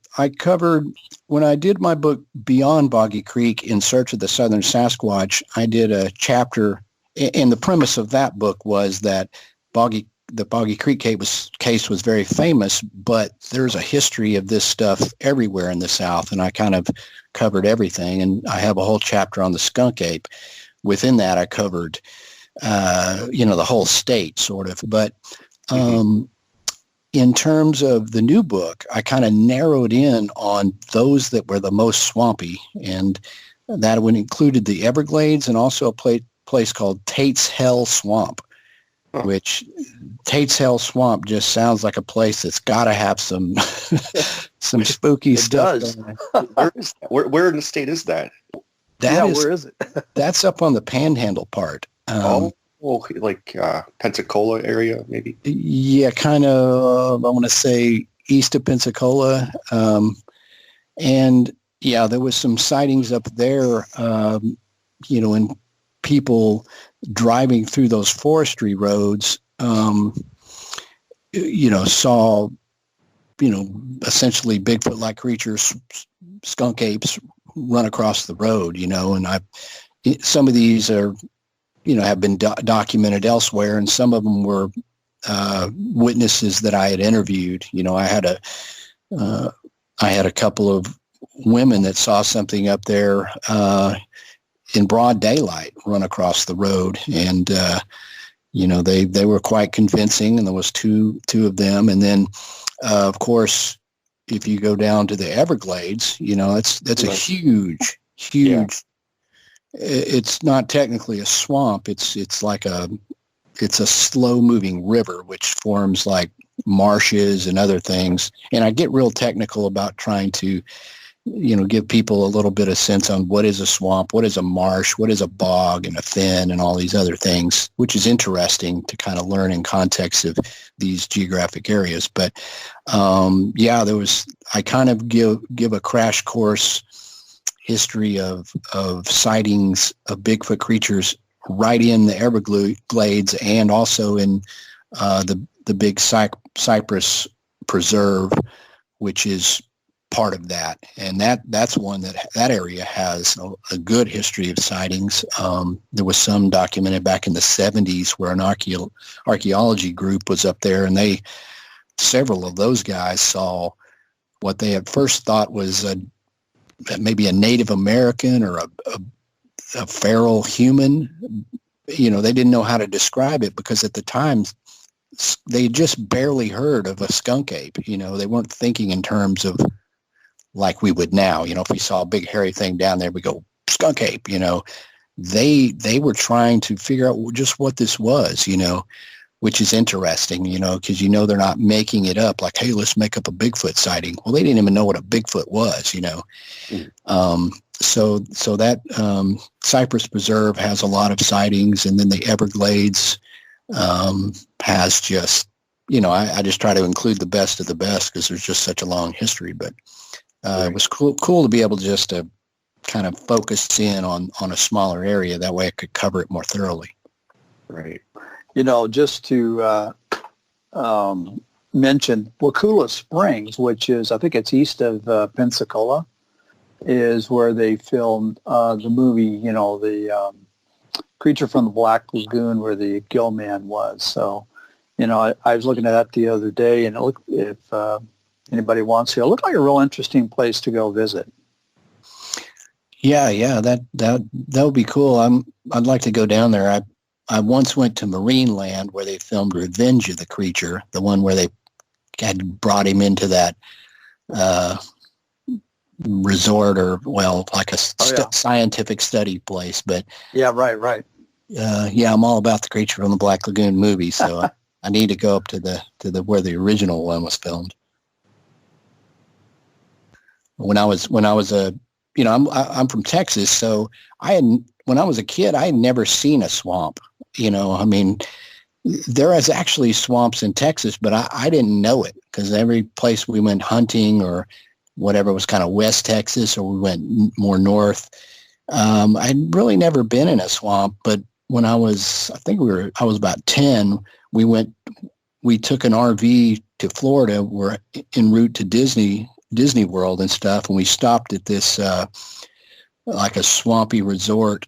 when I did my book Beyond Boggy Creek in Search of the Southern Sasquatch, I did a chapter, and the premise of that book was that the Boggy Creek case was very famous, but there's a history of this stuff everywhere in the South, and I kind of covered everything. And I have a whole chapter on the skunk ape. Within that, I covered, the whole state, sort of. But in terms of the new book, I kind of narrowed in on those that were the most swampy, and that one included the Everglades and also a place called Tate's Hell Swamp. Which Tate's Hell Swamp just sounds like a place that's got to have some spooky stuff. It does. Where in the state is that? Where is it? That's up on the Panhandle part. Like Pensacola area, maybe? Yeah, kind of, I want to say east of Pensacola. And yeah, there was some sightings up there, and people driving through those forestry roads, saw, essentially Bigfoot-like creatures, skunk apes, run across the road, and some of these are, have been documented elsewhere, and some of them were witnesses that I had interviewed. I had a couple of women that saw something up there in broad daylight run across the road, and they were quite convincing, and there was two of them. And then of course, if you go down to the Everglades, that's a huge yeah. It's not technically a swamp. It's a slow moving river which forms like marshes and other things. And I get real technical about trying to give people a little bit of sense on what is a swamp, what is a marsh, what is a bog and a fen and all these other things, which is interesting to kind of learn in context of these geographic areas. But I kind of give a crash course history of sightings of Bigfoot creatures right in the Everglades and also in the big Cypress Preserve, which is part of that. And that's one that area has a good history of sightings. There was some documented back in the 70s where an archaeology group was up there, and several of those guys saw what they at first thought was maybe a Native American or a feral human. They didn't know how to describe it because at the time they just barely heard of a skunk ape. They weren't thinking in terms of like we would now. If we saw a big hairy thing down there, we go skunk ape. They were trying to figure out just what this was, which is interesting, because they're not making it up like, hey, let's make up a Bigfoot sighting. Well, they didn't even know what a Bigfoot was, so that Cypress Preserve has a lot of sightings, and then the Everglades has just, I just try to include the best of the best because there's just such a long history. But it was cool to be able to just to kind of focus in on a smaller area. That way I could cover it more thoroughly. Right. Just to mention Wakula Springs, which is, I think it's east of Pensacola, is where they filmed the movie, the Creature from the Black Lagoon, where the Gill Man was. So, I was looking at that the other day, and it looked, if anybody wants to, it looked like a real interesting place to go visit. Yeah, that would be cool. I'd like to go down there. I once went to Marineland where they filmed Revenge of the Creature, the one where they had brought him into that resort, or like a scientific study place. But right. I'm all about the Creature from the Black Lagoon movie, so I need to go up to the where the original one was filmed. When I was I'm from Texas, so when I was a kid, I had never seen a swamp. There is actually swamps in Texas, but I didn't know it because every place we went hunting or whatever was kind of West Texas, or we went more north. I'd really never been in a swamp, but when I was about 10, we took an RV to Florida. We're en route to Disney World and stuff, and we stopped at this like a swampy resort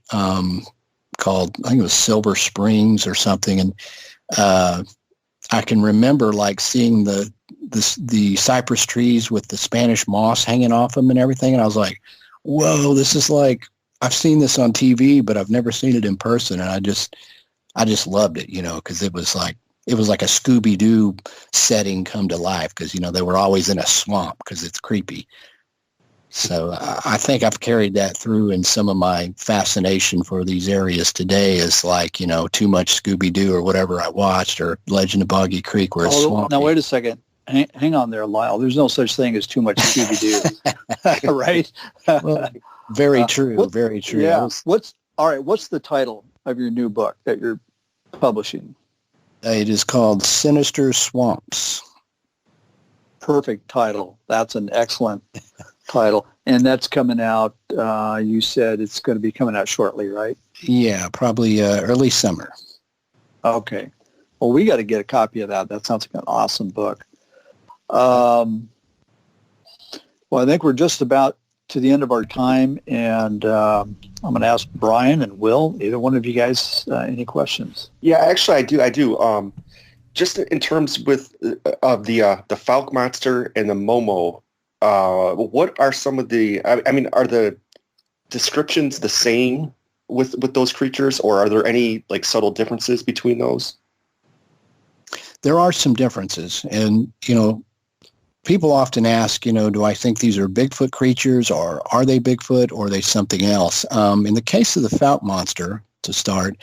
called, I think it was Silver Springs or something, and I can remember like seeing the cypress trees with the Spanish moss hanging off them and everything, and I was like, whoa, this is like, I've seen this on TV, but I've never seen it in person, and I just loved it, because it was like a Scooby-Doo setting come to life, because they were always in a swamp because it's creepy. So I think I've carried that through in some of my fascination for these areas today, is like, too much Scooby-Doo or whatever I watched, or Legend of Boggy Creek, where it's swampy. Now, wait a second. Hang on there, Lyle. There's no such thing as too much Scooby-Doo, right? Well, very true. Very true. Yeah. What's the title of your new book that you're publishing? It is called Sinister Swamps. Perfect title. That's an excellent title. And that's coming out, you said it's going to be coming out shortly, right? Yeah, probably early summer. Okay. Well, we got to get a copy of that. That sounds like an awesome book. Well, I think we're just about to the end of our time, and I'm going to ask Brian and Will, either one of you guys, any questions? Yeah, actually, I do. Just in terms of the Fouke monster and the Momo, what are some of the? I mean, are the descriptions the same with those creatures, or are there any like subtle differences between those? There are some differences, and people often ask, do I think these are Bigfoot creatures, or are they Bigfoot, or are they something else? In the case of the Fouke monster, to start,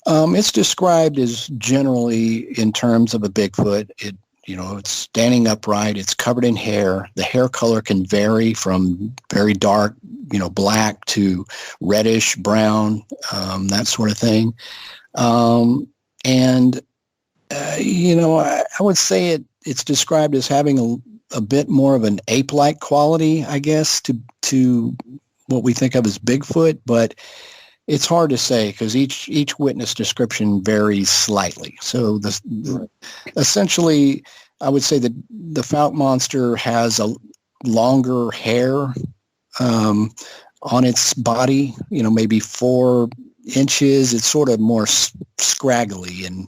it's described as generally in terms of a Bigfoot. It's standing upright. It's covered in hair. The hair color can vary from very dark, black to reddish, brown, that sort of thing. I would say it's described as having a bit more of an ape-like quality, I guess, to what we think of as Bigfoot, but it's hard to say because each witness description varies slightly. So essentially, I would say that the Fouke monster has a longer hair on its body, maybe 4 inches. It's sort of more scraggly and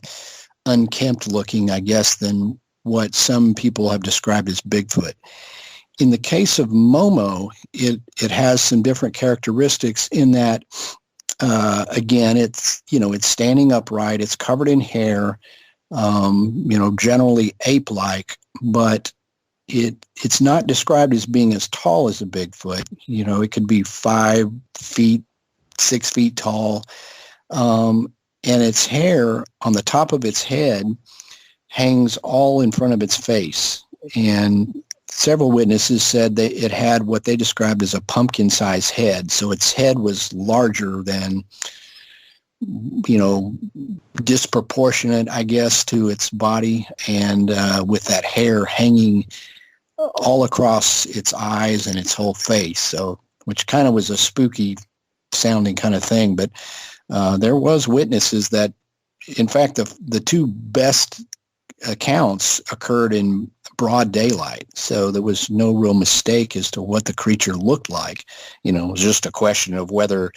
unkempt looking, I guess, than what some people have described as Bigfoot. In the case of Momo, it has some different characteristics in that, again, it's standing upright, it's covered in hair, generally ape-like, but it's not described as being as tall as a Bigfoot. It could be 5 feet, 6 feet tall, and its hair on the top of its head hangs all in front of its face. And several witnesses said that it had what they described as a pumpkin-sized head. So its head was larger than, disproportionate, I guess, to its body, and with that hair hanging all across its eyes and its whole face. So, which kind of was a spooky sounding kind of thing. But there was witnesses that, in fact, the two best accounts occurred in broad daylight. So there was no real mistake as to what the creature looked like. It was just a question of whether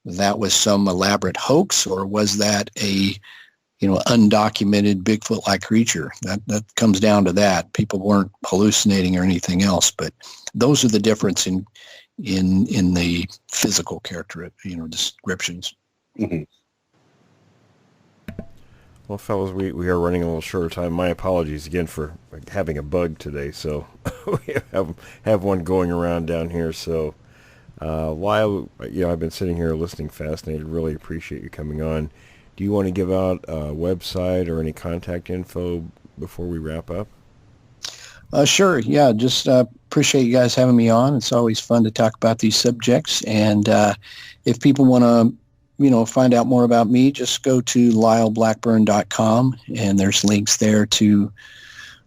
that was some elaborate hoax or was that a, undocumented Bigfoot-like creature. That comes down to that. People weren't hallucinating or anything else, but those are the difference in the physical character, descriptions. Mm-hmm. Well, fellas, we are running a little short of time. My apologies again for having a bug today. So we have one going around down here. So Lyle, I've been sitting here listening, fascinated. Really appreciate you coming on. Do you want to give out a website or any contact info before we wrap up? Sure. Yeah. Just appreciate you guys having me on. It's always fun to talk about these subjects. And if people want to find out more about me, just go to lyleblackburn.com, and there's links there to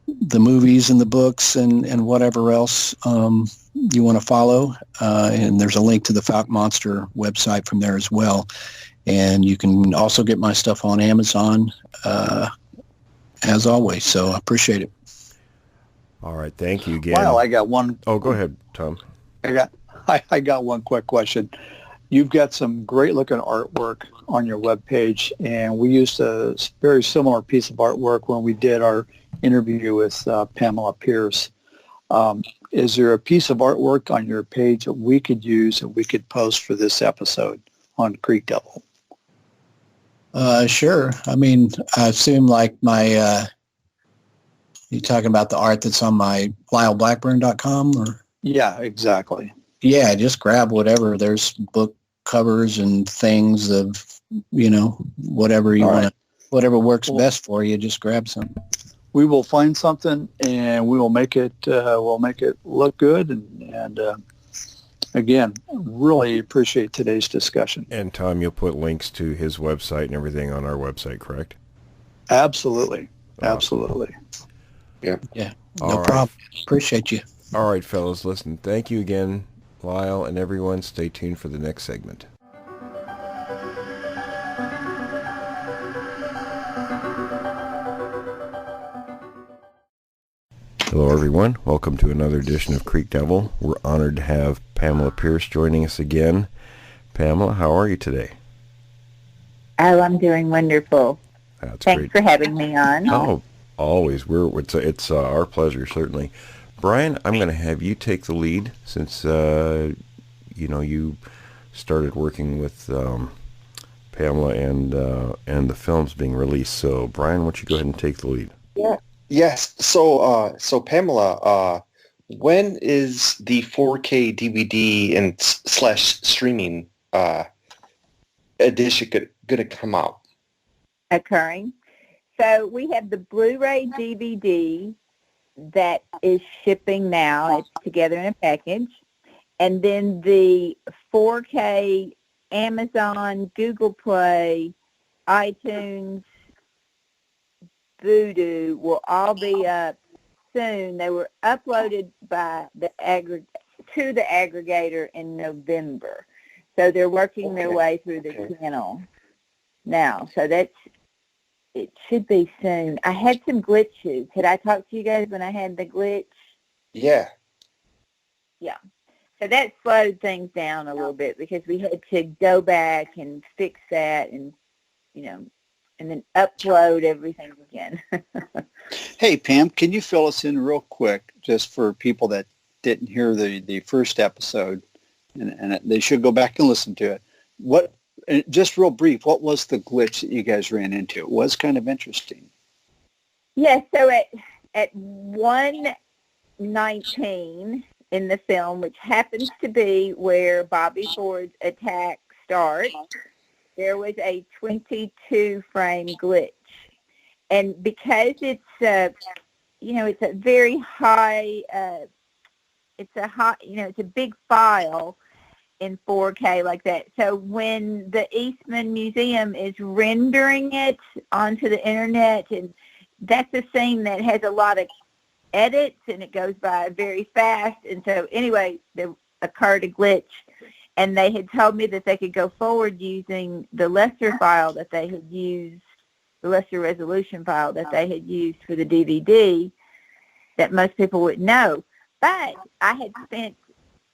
the movies and the books and whatever else you want to follow. And there's a link to the Fouke Monster website from there as well. And you can also get my stuff on Amazon, as always. So I appreciate it. All right. Thank you again. Well, I got one. Oh, go ahead, Tom. I got one quick question. You've got some great-looking artwork on your webpage, and we used a very similar piece of artwork when we did our interview with Pamela Pierce. Is there a piece of artwork on your page that we could use and we could post for this episode on Creek Devil? Sure. I mean, I assume like my, you talking about the art that's on my lyleblackburn.com or? Yeah, exactly. Yeah, just grab whatever. There's book covers and things of, whatever you want to, whatever works best for you, just grab some. We will find something and we will make it, look good. And again, really appreciate today's discussion. And Tom, you'll put links to his website and everything on our website, correct? Absolutely. Absolutely. Yeah. Yeah. No problem. Appreciate you. All right, fellas, listen, thank you again, Lyle, and everyone. Stay tuned for the next segment. Hello, everyone. Welcome to another edition of Creek Devil. We're honored to have Pamela Pierce joining us again. Pamela, how are you today? Oh, I'm doing wonderful. That's Thanks great. for having me on. Oh, always. It's our pleasure, certainly. Brian, I'm going to have you take the lead since you started working with Pamela and the films being released. So, Brian, why don't you go ahead and take the lead? Yeah. Yes. So Pamela, when is the 4K DVD and / streaming edition going to come out? Occurring. So we have the Blu-ray DVD that is shipping now. It's together in a package. And then the 4K Amazon, Google Play, iTunes, Voodoo will all be up soon. They were uploaded by the to the aggregator in November. So they're working their way through the channel now. So it should be soon. I had some glitches. Had I talked to you guys when I had the glitch? Yeah. Yeah. So that slowed things down a little bit because we had to go back and fix that and, and then upload everything again. Hey, Pam, can you fill us in real quick just for people that didn't hear the first episode, and they should go back and listen to it. Just real brief, what was the glitch that you guys ran into? It was kind of interesting. Yeah, so at 1:19 in the film, which happens to be where Bobby Ford's attack starts, there was a 22-frame glitch. And because it's, it's a very high, it's a big file in 4K like that. So when the Eastman Museum is rendering it onto the internet, and that's a scene that has a lot of edits and it goes by very fast. And so anyway, there occurred a glitch, and they had told me that they could go forward using the lesser file that they had used, the lesser resolution file that they had used for the DVD that most people wouldn't know. But I had spent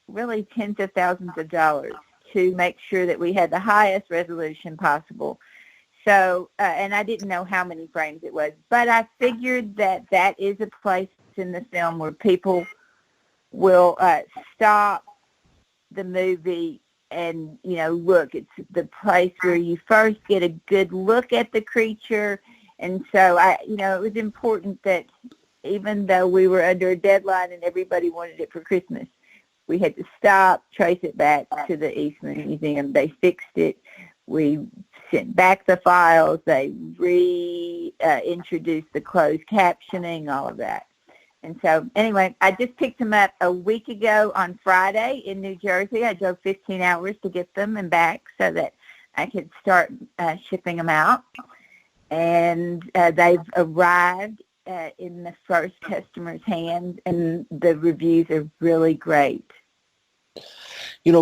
really tens of thousands of dollars to make sure that we had the highest resolution possible. So, and I didn't know how many frames it was, but I figured that is a place in the film where people will stop the movie and, look. It's the place where you first get a good look at the creature. And so, it was important that even though we were under a deadline and everybody wanted it for Christmas, we had to stop, trace it back to the Eastman Museum. They fixed it. We sent back the files. They reintroduced the closed captioning, all of that. And so, anyway, I just picked them up a week ago on Friday in New Jersey. I drove 15 hours to get them and back so that I could start shipping them out. And they've arrived in the first customer's hands, and the reviews are really great.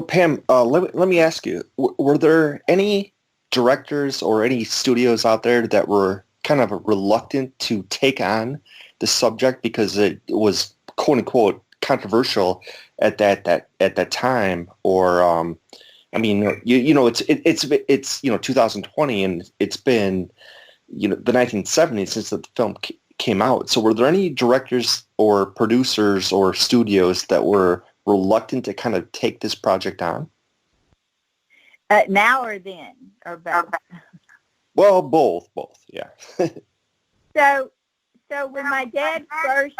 Pam, let me ask you, were there any directors or any studios out there that were kind of reluctant to take on the subject because it was quote unquote controversial at that time? Or it's 2020 and it's been the 1970s since the film came out. So were there any directors or producers or studios that were reluctant to kind of take this project on? Now or then, or both? Well, both, yeah. So when my dad first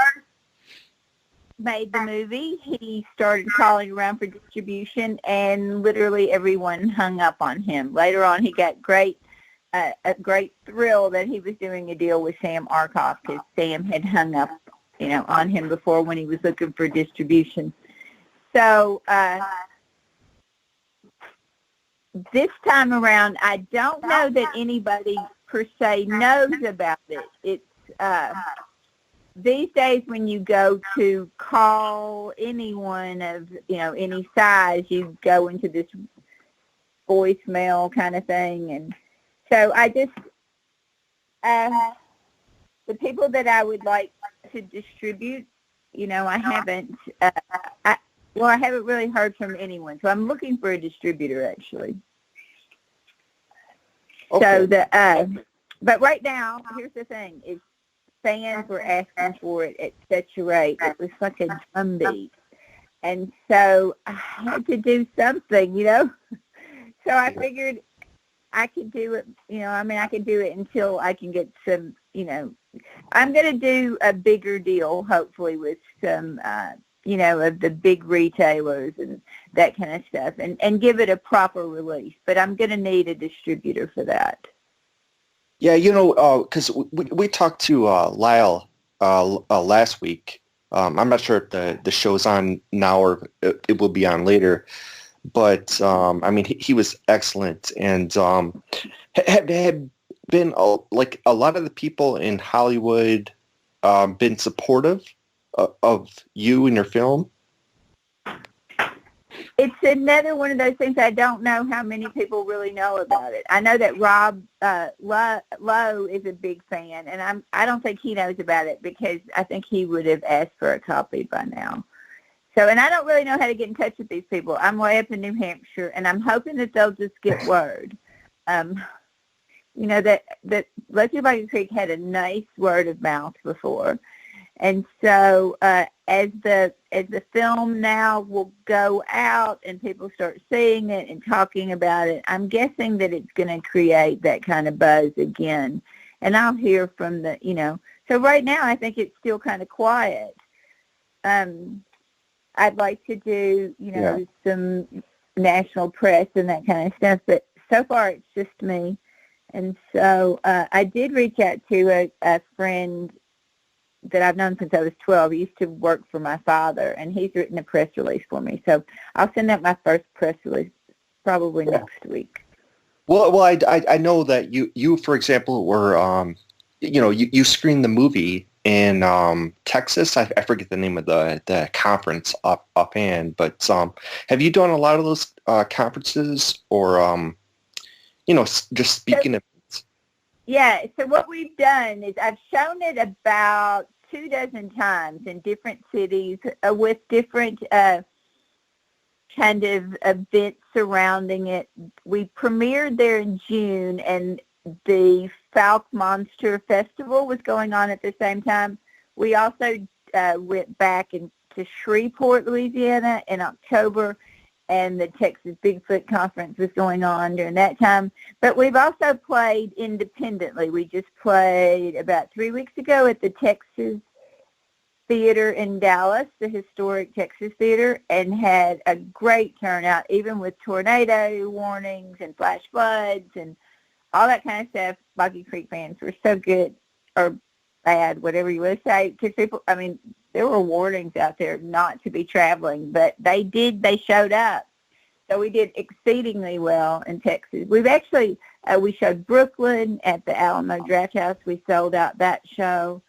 made the movie, he started calling around for distribution, and literally everyone hung up on him. Later on, he got a great thrill that he was doing a deal with Sam Arkoff, because Sam had hung up, on him before when he was looking for distribution. So this time around, I don't know that anybody per se knows about it. It's these days when you go to call anyone of any size, you go into this voicemail kind of thing, and so I just the people that I would like to distribute, I haven't. I haven't really heard from anyone, so I'm looking for a distributor, actually. Okay. So but right now, here's the thing: is fans were asking for it at such a rate. It was like a drumbeat, and so I had to do something, So I figured I could do it. I could do it until I can get some. I'm going to do a bigger deal, hopefully, with some. Of the big retailers and that kind of stuff, and give it a proper release. But I'm going to need a distributor for that. Yeah, because we talked to Lyle last week. I'm not sure if the show's on now or it will be on later. But, he was excellent. And had been, like, a lot of the people in Hollywood been supportive of you and your film? It's another one of those things. I don't know how many people really know about it. I know that Rob Lowe is a big fan, and I don't think he knows about it because I think he would have asked for a copy by now. So, and I don't really know how to get in touch with these people. I'm way up in New Hampshire, and I'm hoping that they'll just get word. That Leslie Boggy Creek had a nice word of mouth before. And so as the film now will go out and people start seeing it and talking about it, I'm guessing that it's going to create that kind of buzz again. And I'll hear from so right now I think it's still kind of quiet. I'd like to do, some national press and that kind of stuff, but so far it's just me. And so I did reach out to a friend that I've known since I was 12. He used to work for my father, and he's written a press release for me. So I'll send out my first press release probably next week. Well, I know that you for example were you screened the movie in Texas. I forget the name of the conference offhand, but have you done a lot of those conferences or just speaking of? Yeah, so what we've done is I've shown it about 24 times in different cities with different kind of events surrounding it. We premiered there in June, and the Fouke Monster Festival was going on at the same time. We also went back into Shreveport, Louisiana in October, and the Texas Bigfoot Conference was going on during that time. But we've also played independently. We just played about 3 weeks ago at the Texas Theater in Dallas, the historic Texas Theater, and had a great turnout, even with tornado warnings and flash floods and all that kind of stuff. Boggy Creek fans were so good, or bad, whatever you want to say, because people, I mean, there were warnings out there not to be traveling, but they showed up. So we did exceedingly well in Texas. We've actually, we showed Brooklyn at the Alamo Draft House. We sold out that show.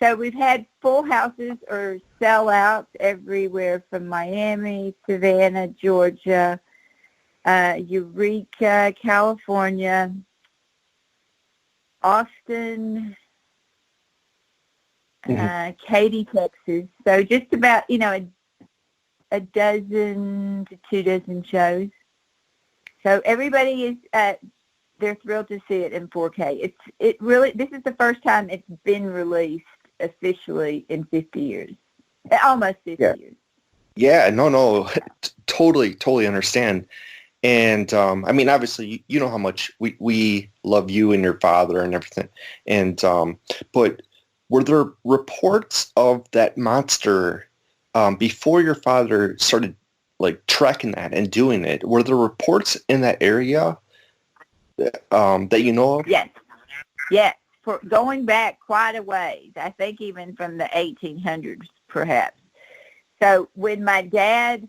So we've had full houses or sellouts everywhere from Miami, Savannah, Georgia, Eureka, California, Austin, Katy, Texas. So just about, a dozen to 24 shows. So everybody is, they're thrilled to see it in 4K. This is the first time it's been released officially in 50 years. Almost 50 years. Yeah, no, totally understand. And, I mean, obviously, you know how much we love you and your father and everything. And, but were there reports of that monster before your father started, like, tracking that and doing it? Were there reports in that area that you know of? Yes. For going back quite a ways, I think even from the 1800s, perhaps. So when my dad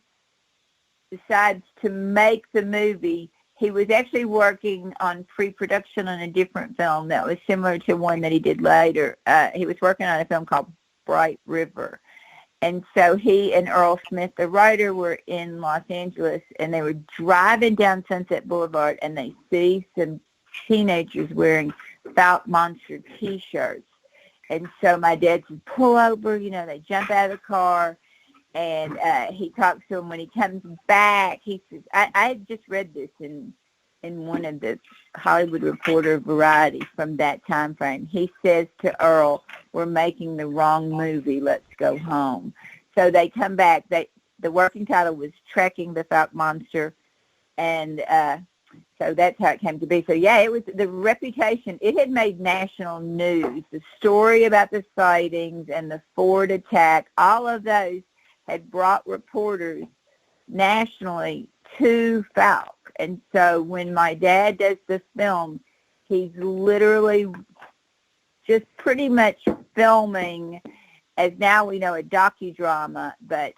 decides to make the movie, he was actually working on pre-production on a different film that was similar to one that he did later. He was working on a film called Bright River. And so he and Earl Smith, the writer, were in Los Angeles, and they were driving down Sunset Boulevard, and they see some teenagers wearing Fouke Monster T-shirts. And so my dad said, pull over, they jump out of the car, and he talks to them. When he comes back, he says, I had just read this in one of the Hollywood Reporter Variety from that time frame. He says to Earl, we're making the wrong movie, let's go home. So they come back. The working title was Trekking the Fouke Monster, and so that's how it came to be. So, yeah, it was the reputation. It had made national news. The story about the sightings and the Ford attack, all of those had brought reporters nationally to Fouke. And so when my dad does the film, he's literally just pretty much filming, as now we know, a docudrama, but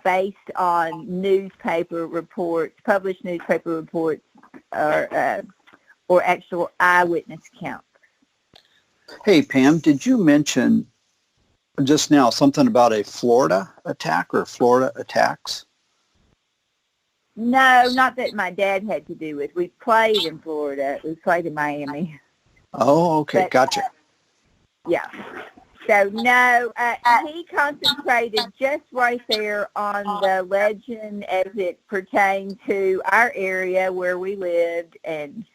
based on newspaper reports, published newspaper reports, or actual eyewitness accounts. Hey, Pam, did you mention just now something about a Florida attack or Florida attacks? No, not that my dad had to do with. We played in Florida. We played in Miami. Oh, okay. But, gotcha. Yeah. So, no, he concentrated just right there on the legend as it pertained to our area where we lived. And,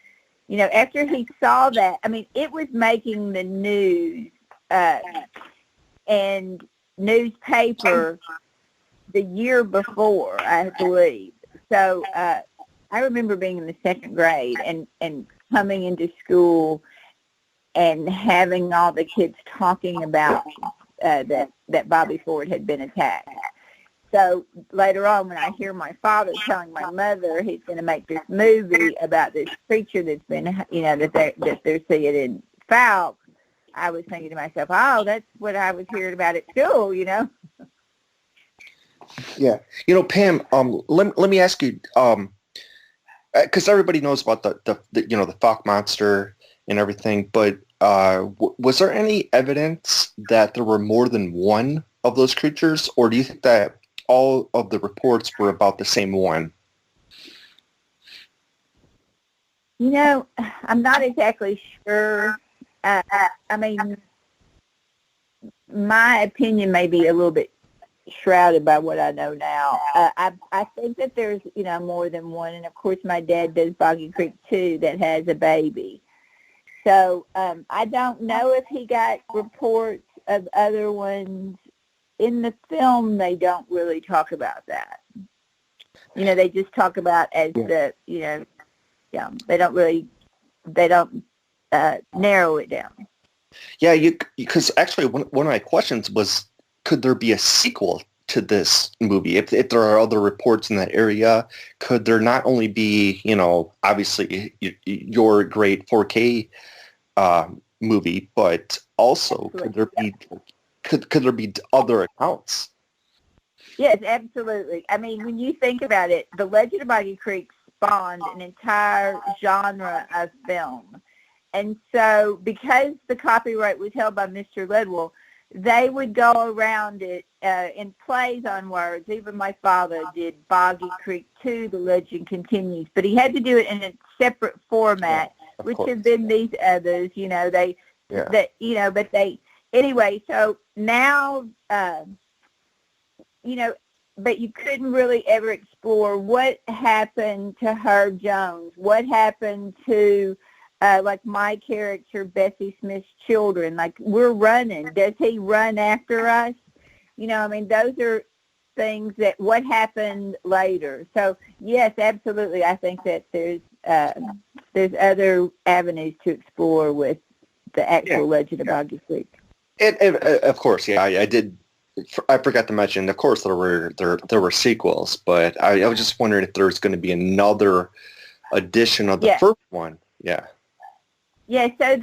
after he saw that, I mean, it was making the news and newspaper the year before, I believe. So I remember being in the second grade and coming into school and having all the kids talking about that Bobby Ford had been attacked. So later on, when I hear my father telling my mother he's going to make this movie about this creature that's been, that they're seeing in Fouke, I was thinking to myself, oh, that's what I was hearing about at school, you know? Yeah. You know, Pam, let me ask you, because everybody knows about the the Fouke monster and everything, but was there any evidence that there were more than one of those creatures, or do you think that all of the reports were about the same one? You know, I'm not exactly sure. I mean, my opinion may be a little bit shrouded by what I know now. I think that there's, more than one. And, of course, my dad does Boggy Creek, too, that has a baby. So I don't know if he got reports of other ones. In the film, they don't really talk about that. They just talk about as they don't narrow it down. Yeah, because actually one of my questions was, could there be a sequel to this movie? If there are other reports in that area, could there not only be, obviously your great 4K movie, but also could there be other accounts? Yes, absolutely. I mean, when you think about it, The Legend of Boggy Creek spawned an entire genre of film. And so because the copyright was held by Mr. Ledwell, they would go around it in plays on words. Even my father did Boggy Creek 2, The Legend Continues. But he had to do it in a separate format, which have been these others, anyway, so now, but you couldn't really ever explore what happened to Herb Jones, what happened to, like my character, Bessie Smith's children. Like, we're running. Does he run after us? Those are things that, what happened later. So, yes, absolutely. I think that there's other avenues to explore with the actual Legend of Boggy Creek. Of course, I did. I forgot to mention, of course, there were sequels, but I was just wondering if there's going to be another edition of the first one. Yeah. Yeah. So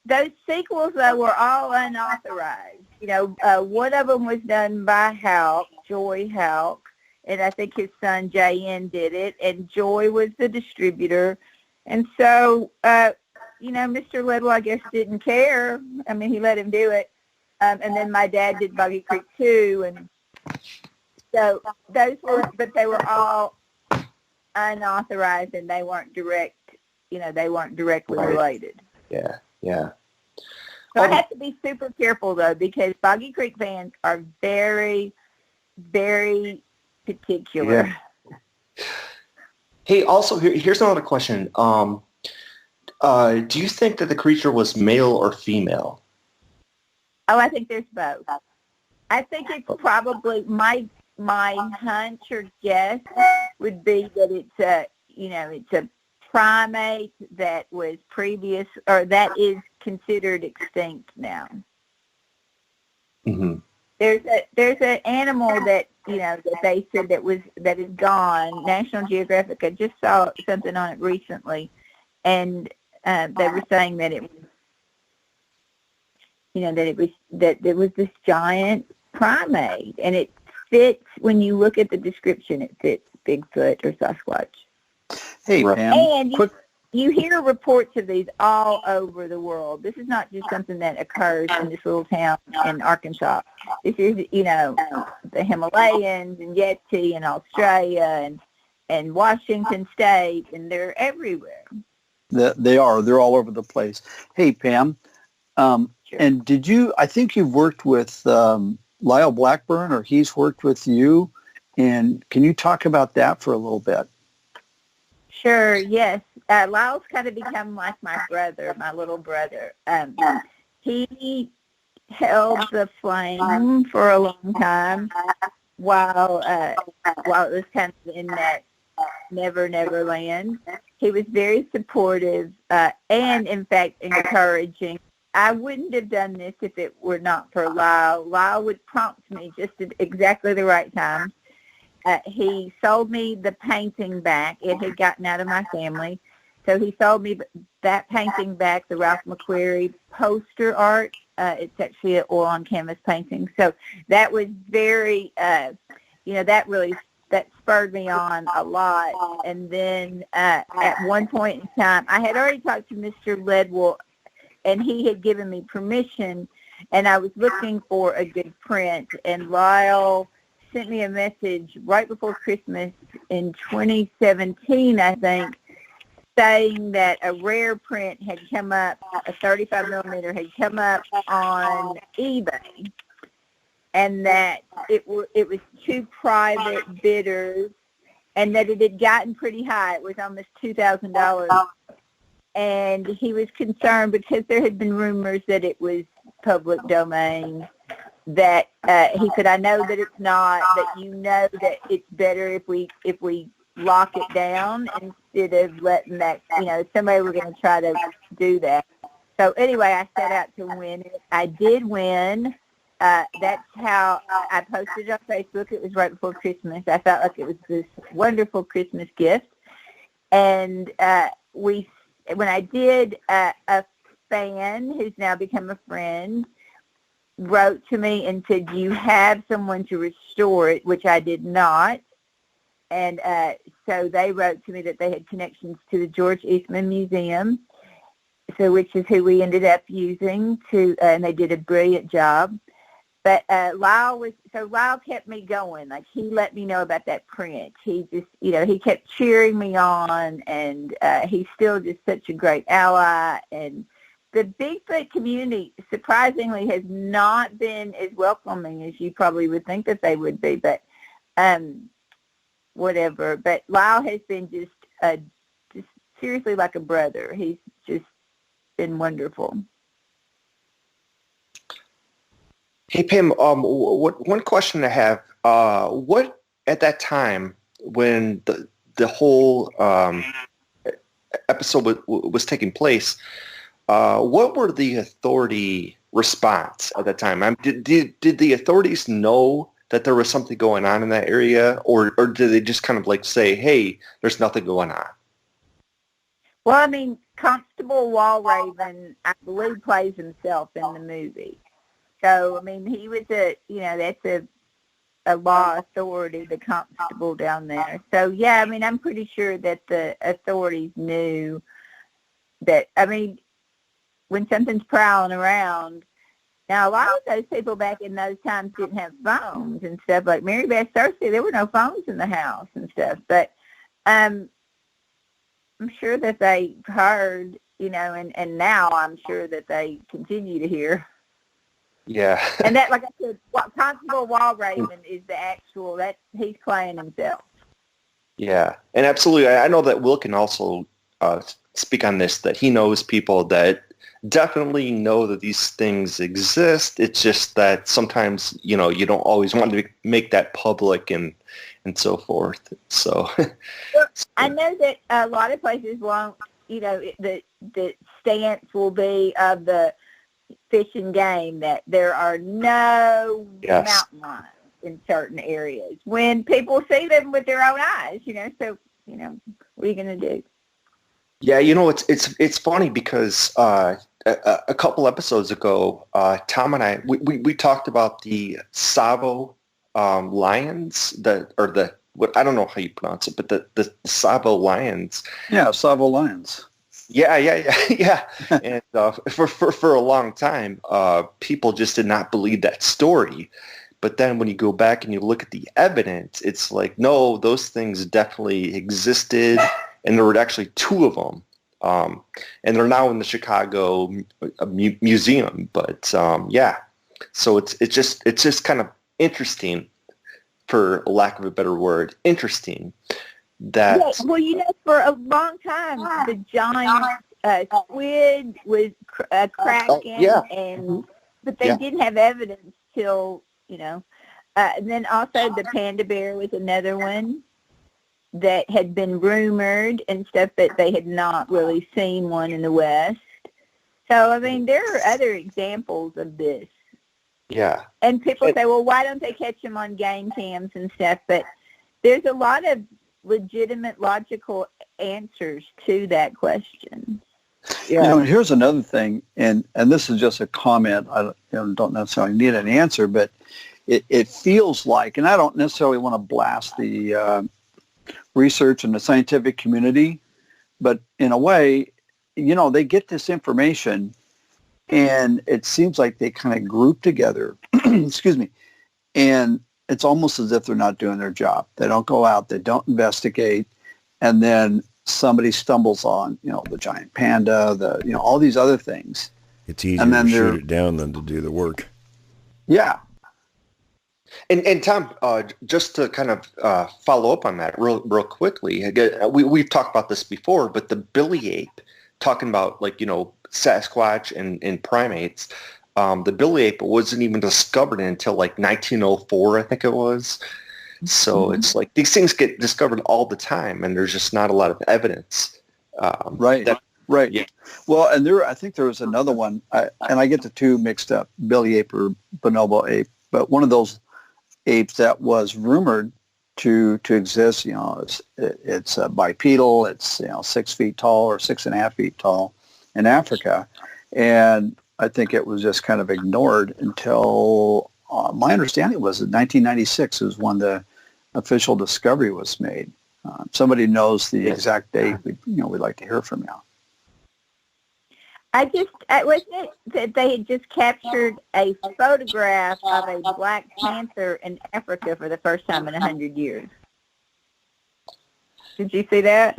those sequels, though, were all unauthorized. One of them was done by Joy Houck, and I think his son J.N. did it, and Joy was the distributor, and so Mr. Ledwell, I guess, didn't care. I mean, he let him do it. And then my dad did Boggy Creek 2. And so those were, but they were all unauthorized, and they weren't direct, they weren't directly related. Yeah, yeah. So I have to be super careful, though, because Boggy Creek fans are very, very particular. Yeah. Hey, also, here's another question. Do you think that the creature was male or female? Oh, I think there's both. I think it's probably, my hunch or guess would be that it's a primate that was previous, or that is considered extinct now. Mm-hmm. There's an animal that that they said that is gone. National Geographic, I just saw something on it recently, and they were saying that it was, that it was this giant primate, and it fits, when you look at the description, it fits Bigfoot or Sasquatch. Hey, Pam. And you hear reports of these all over the world. This is not just something that occurs in this little town in Arkansas. This is, the Himalayas and Yeti and Australia and Washington State, and they're everywhere. They are. They're all over the place. Hey, Pam. Sure. And I think you've worked with Lyle Blackburn, or he's worked with you, and can you talk about that for a little bit? Sure, yes. Lyle's kind of become like my brother, my little brother. He held the flame for a long time while it was kind of in that Never land. He was very supportive and, in fact, encouraging. I wouldn't have done this if it were not for Lyle. Lyle would prompt me just at exactly the right time. He sold me the painting back. It had gotten out of my family. So he sold me that painting back, the Ralph McQuarrie poster art. It's actually an oil on canvas painting. So that was very, that spurred me on a lot. And then at one point in time, I had already talked to Mr. Ledwell, and he had given me permission, and I was looking for a good print. And Lyle sent me a message right before Christmas in 2017, I think, saying that a rare print had come up, a 35 millimeter had come up on eBay, and that it was 2 private bidders, and that it had gotten pretty high. It was almost $2,000. And he was concerned because there had been rumors that it was public domain, that he said, I know that it's not, that that it's better if we lock it down instead of letting that, somebody were going to try to do that. So anyway, I set out to win it. I did win. That's how I posted it on Facebook. It was right before Christmas. I felt like it was this wonderful Christmas gift. And when I did, a fan who's now become a friend wrote to me and said, do you have someone to restore it, which I did not. And so they wrote to me that they had connections to the George Eastman Museum, which is who we ended up using and they did a brilliant job. But Lyle kept me going. Like, he let me know about that print. He just, he kept cheering me on, and he's still just such a great ally. And the Bigfoot community, surprisingly, has not been as welcoming as you probably would think that they would be. But whatever. But Lyle has been just seriously like a brother. He's just been wonderful. Hey, Pam, one question I have, what, at that time, when the whole episode was taking place, what were the authority response at that time? Did the authorities know that there was something going on in that area, or did they just kind of like say, hey, there's nothing going on? Well, I mean, Constable Walraven, I believe, plays himself in the movie. So, I mean, he was that's a law authority, the constable down there. So, yeah, I mean, I'm pretty sure that the authorities knew that, I mean, when something's prowling around. Now, a lot of those people back in those times didn't have phones and stuff. Like Mary Beth Cersei, there were no phones in the house and stuff. But I'm sure that they heard, and now I'm sure that they continue to hear. Yeah. And that, like I said, Constable Walraven is the actual, he's playing himself. Yeah, and absolutely. I know that Will can also speak on this, that he knows people that definitely know that these things exist. It's just that sometimes, you don't always want to make that public and so forth. So well, I know that a lot of places won't, the stance will be of the Fish and Game that there are no mountain lions in certain areas when people see them with their own eyes, so, what are you going to do? Yeah, it's funny because a couple episodes ago, Tom and I, we talked about the Tsavo lions, I don't know how you pronounce it, but the Tsavo lions. Yeah, Tsavo lions. Yeah. And for a long time, people just did not believe that story. But then when you go back and you look at the evidence, it's like, no, those things definitely existed, and there were actually 2 of them. And they're now in the Chicago museum. But so it's just kind of interesting, for lack of a better word, interesting. That for a long time, the giant squid was Kraken, but they didn't have evidence till, and then also the panda bear was another one that had been rumored and stuff, but they had not really seen one in the West. So, I mean, there are other examples of this. Yeah. And people say, well, why don't they catch them on game cams and stuff? But there's a lot of legitimate, logical answers to that question. You know, and here's another thing, and this is just a comment. I don't necessarily need an answer, but it feels like, and I don't necessarily want to blast the research and the scientific community, but in a way, you know, they get this information, and it seems like they kind of group together, excuse me, and it's almost as if they're not doing their job. They don't go out, they don't investigate, and then somebody stumbles on, you know, the giant panda, you know, all these other things. It's easier to shoot it down than to do the work. Yeah. And Tom, just to kind of follow up on that real quickly, we've talked about this before, but the Billy ape, talking about, like, you know, Sasquatch and primates, the Billy ape wasn't even discovered until like 1904, I think it was. So it's like these things get discovered all the time, and there's just not a lot of evidence. Right. Yeah. Well, and I think there was another one, and I get the two mixed up, Billy ape or bonobo ape, but one of those apes that was rumored to exist, you know, it's bipedal, it's, you know, 6 feet tall or 6.5 feet tall in Africa, and I think it was just kind of ignored until my understanding was in 1996 was when the official discovery was made. Somebody knows the exact date. We'd like to hear from you. Wasn't it that they had just captured a photograph of a black panther in Africa for the first time in 100 years? Did you see that?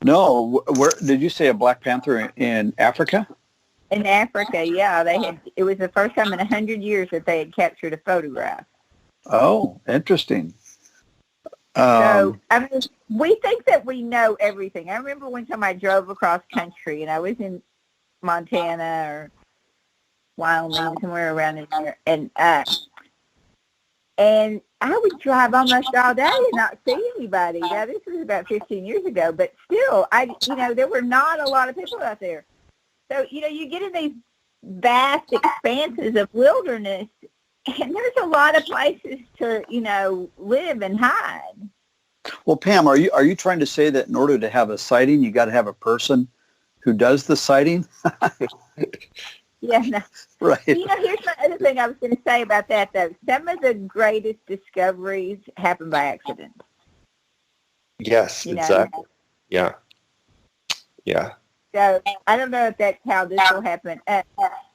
No. Where did you say a black panther in Africa? In Africa, yeah. It was the first time in 100 years that they had captured a photograph. Oh, interesting. So, I mean, we think that we know everything. I remember one time I drove across country, and I was in Montana or Wyoming, somewhere around in there, and I would drive almost all day and not see anybody. Now, this was about 15 years ago, but still, there were not a lot of people out there. So, you get in these vast expanses of wilderness, and there's a lot of places to, live and hide. Well, Pam, are you trying to say that in order to have a sighting, you got to have a person who does the sighting? Yeah, no. Right. Here's my other thing I was going to say about that, though. Some of the greatest discoveries happen by accident. Yes, exactly. Yeah. Yeah. So I don't know if that's how this will happen.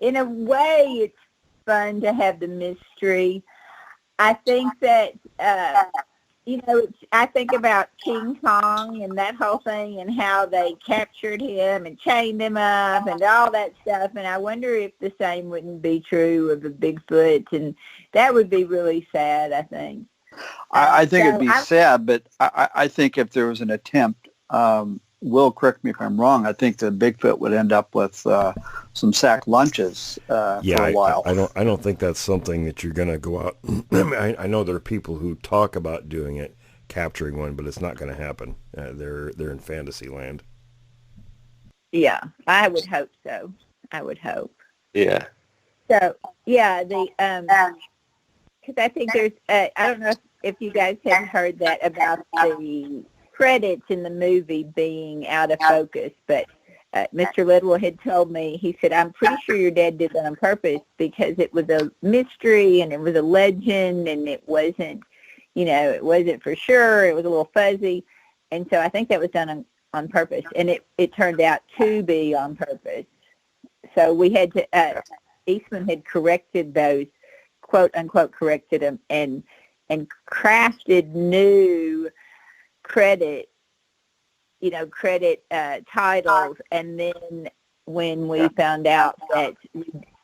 In a way, it's fun to have the mystery. I think that, I think about King Kong and that whole thing and how they captured him and chained him up and all that stuff. And I wonder if the same wouldn't be true of the Bigfoot. And that would be really sad, I think. I think it'd be sad, but I think if there was an attempt, Will, correct me if I'm wrong, I think the Bigfoot would end up with some sack lunches for a while. I don't think that's something that you're going to go out. I know there are people who talk about doing it, capturing one, but it's not going to happen. They're in fantasy land. Yeah, I would hope so. I would hope. Yeah. So, yeah, because I think there's, I don't know if you guys have heard that about the credits in the movie being out of focus, but Mr. Lidwell had told me, he said, I'm pretty sure your dad did that on purpose because it was a mystery and it was a legend and it wasn't, it wasn't for sure. It was a little fuzzy. And so I think that was done on purpose, and it turned out to be on purpose. So we had to, Eastman had corrected those, quote unquote, corrected them and crafted new credit titles, and then when we found out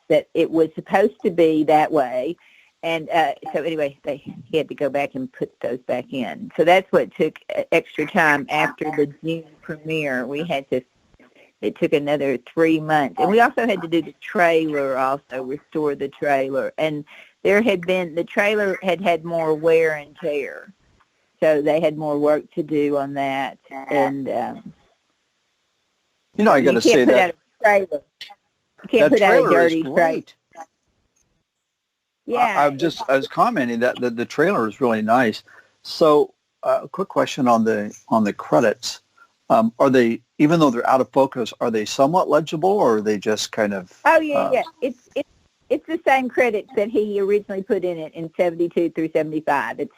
that it was supposed to be that way, and so anyway, he had to go back and put those back in. So that's what took extra time after the June premiere. It took another 3 months, and we also had to do the trailer, also restore the trailer, and the trailer had more wear and tear. So they had more work to do on that, and I got to say that you can't put out a dirty trailer. Yeah, I was commenting that the trailer is really nice. So, a quick question on the credits. Are they, even though they're out of focus, are they somewhat legible, or are they just kind of? Oh yeah. It's the same credits that he originally put in it in 72 through 75. It's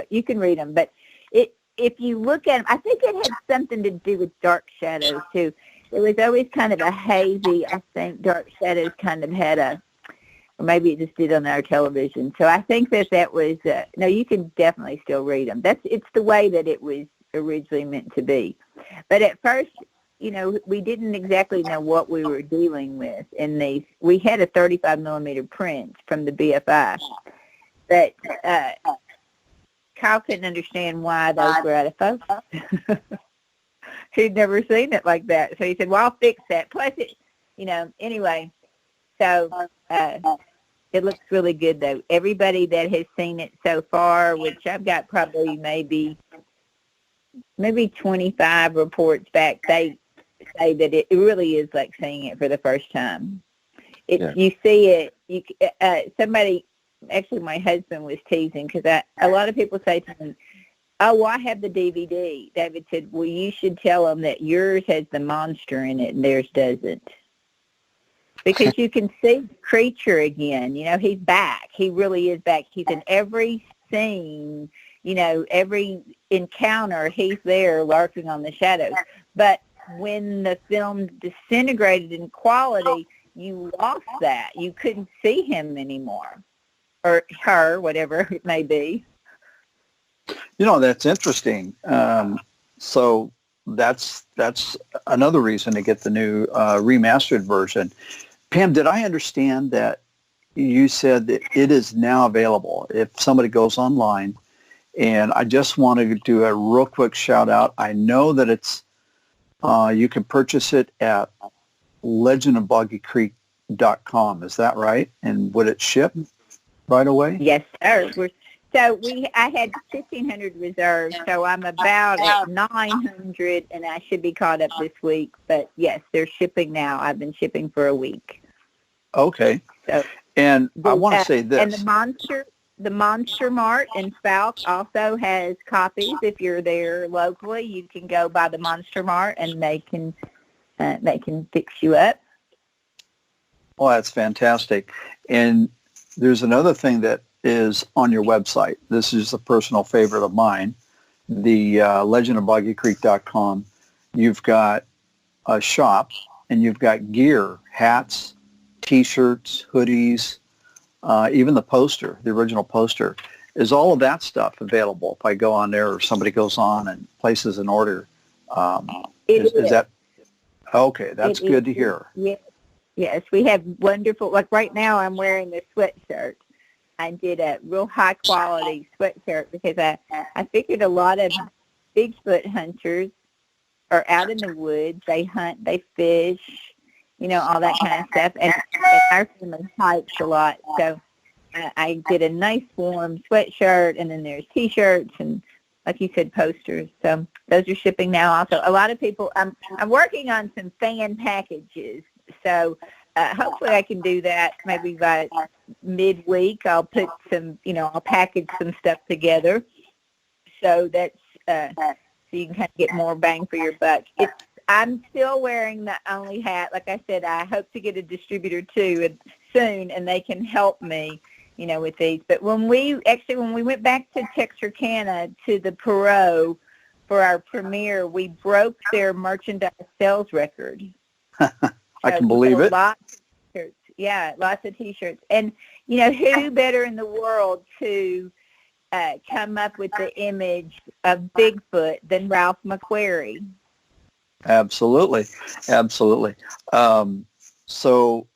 you can read them, but if you look at them, I think it had something to do with Dark Shadows too. It was always kind of a hazy. I think Dark Shadows kind of had or maybe it just did on our television. So I think that was no. You can definitely still read them. It's the way that it was originally meant to be. But at first, we didn't exactly know what we were dealing with in these. We had a 35 millimeter print from the BFI, but Kyle couldn't understand why those were out of focus. He'd never seen it like that. So he said, well, I'll fix that. Plus anyway, so it looks really good, though. Everybody that has seen it so far, which I've got probably maybe 25 reports back, they say that it really is like seeing it for the first time. You see it. Somebody, actually my husband was teasing, because a lot of people say to me, oh, well, I have the DVD. David said, well, you should tell them that yours has the monster in it and theirs doesn't. Because you can see the creature again. He's back. He really is back. He's in every scene, every encounter, he's there lurking on the shadows. But when the film disintegrated in quality, you lost that. You couldn't see him anymore. Or her, whatever it may be. That's interesting. So that's another reason to get the new remastered version. Pam, did I understand that you said that it is now available if somebody goes online? And I just want to do a real quick shout out. I know that it's you can purchase it at legendofboggycreek.com. Is that right? And would it ship right away? Yes, sir. I had 1,500 reserved, so I'm about at 900, and I should be caught up this week. But yes, they're shipping now. I've been shipping for a week. Okay. So, and I want to say this. And the Monster Mart in Fouke also has copies. If you're there locally, you can go by the Monster Mart, and they can fix you up. Oh, that's fantastic. And there's another thing that is on your website. This is a personal favorite of mine, the legendofboggycreek.com. You've got a shop, and you've got gear, hats, T-shirts, hoodies, even the poster, the original poster. Is all of that stuff available if I go on there, or somebody goes on and places an order? Is that okay? That's good to hear. Yes, we have wonderful. Like right now, I'm wearing this sweatshirt. I did a real high quality sweatshirt because I figured a lot of Bigfoot hunters are out in the woods. They hunt, they fish, all that kind of stuff. And our family hikes a lot. So I did a nice warm sweatshirt, and then there's T-shirts and, like you said, posters. So those are shipping now also. A lot of people, I'm working on some fan packages. So hopefully I can do that maybe by midweek. I'll put some, I'll package some stuff together. So that's, so you can kind of get more bang for your buck. I'm still wearing the only hat. Like I said, I hope to get a distributor too soon, and they can help me, with these. But when we went back to Texarkana to the Perot for our premiere, we broke their merchandise sales record. I can believe it. Lots of T-shirts. Yeah, lots of T-shirts. And, who better in the world to come up with the image of Bigfoot than Ralph McQuarrie? Absolutely. So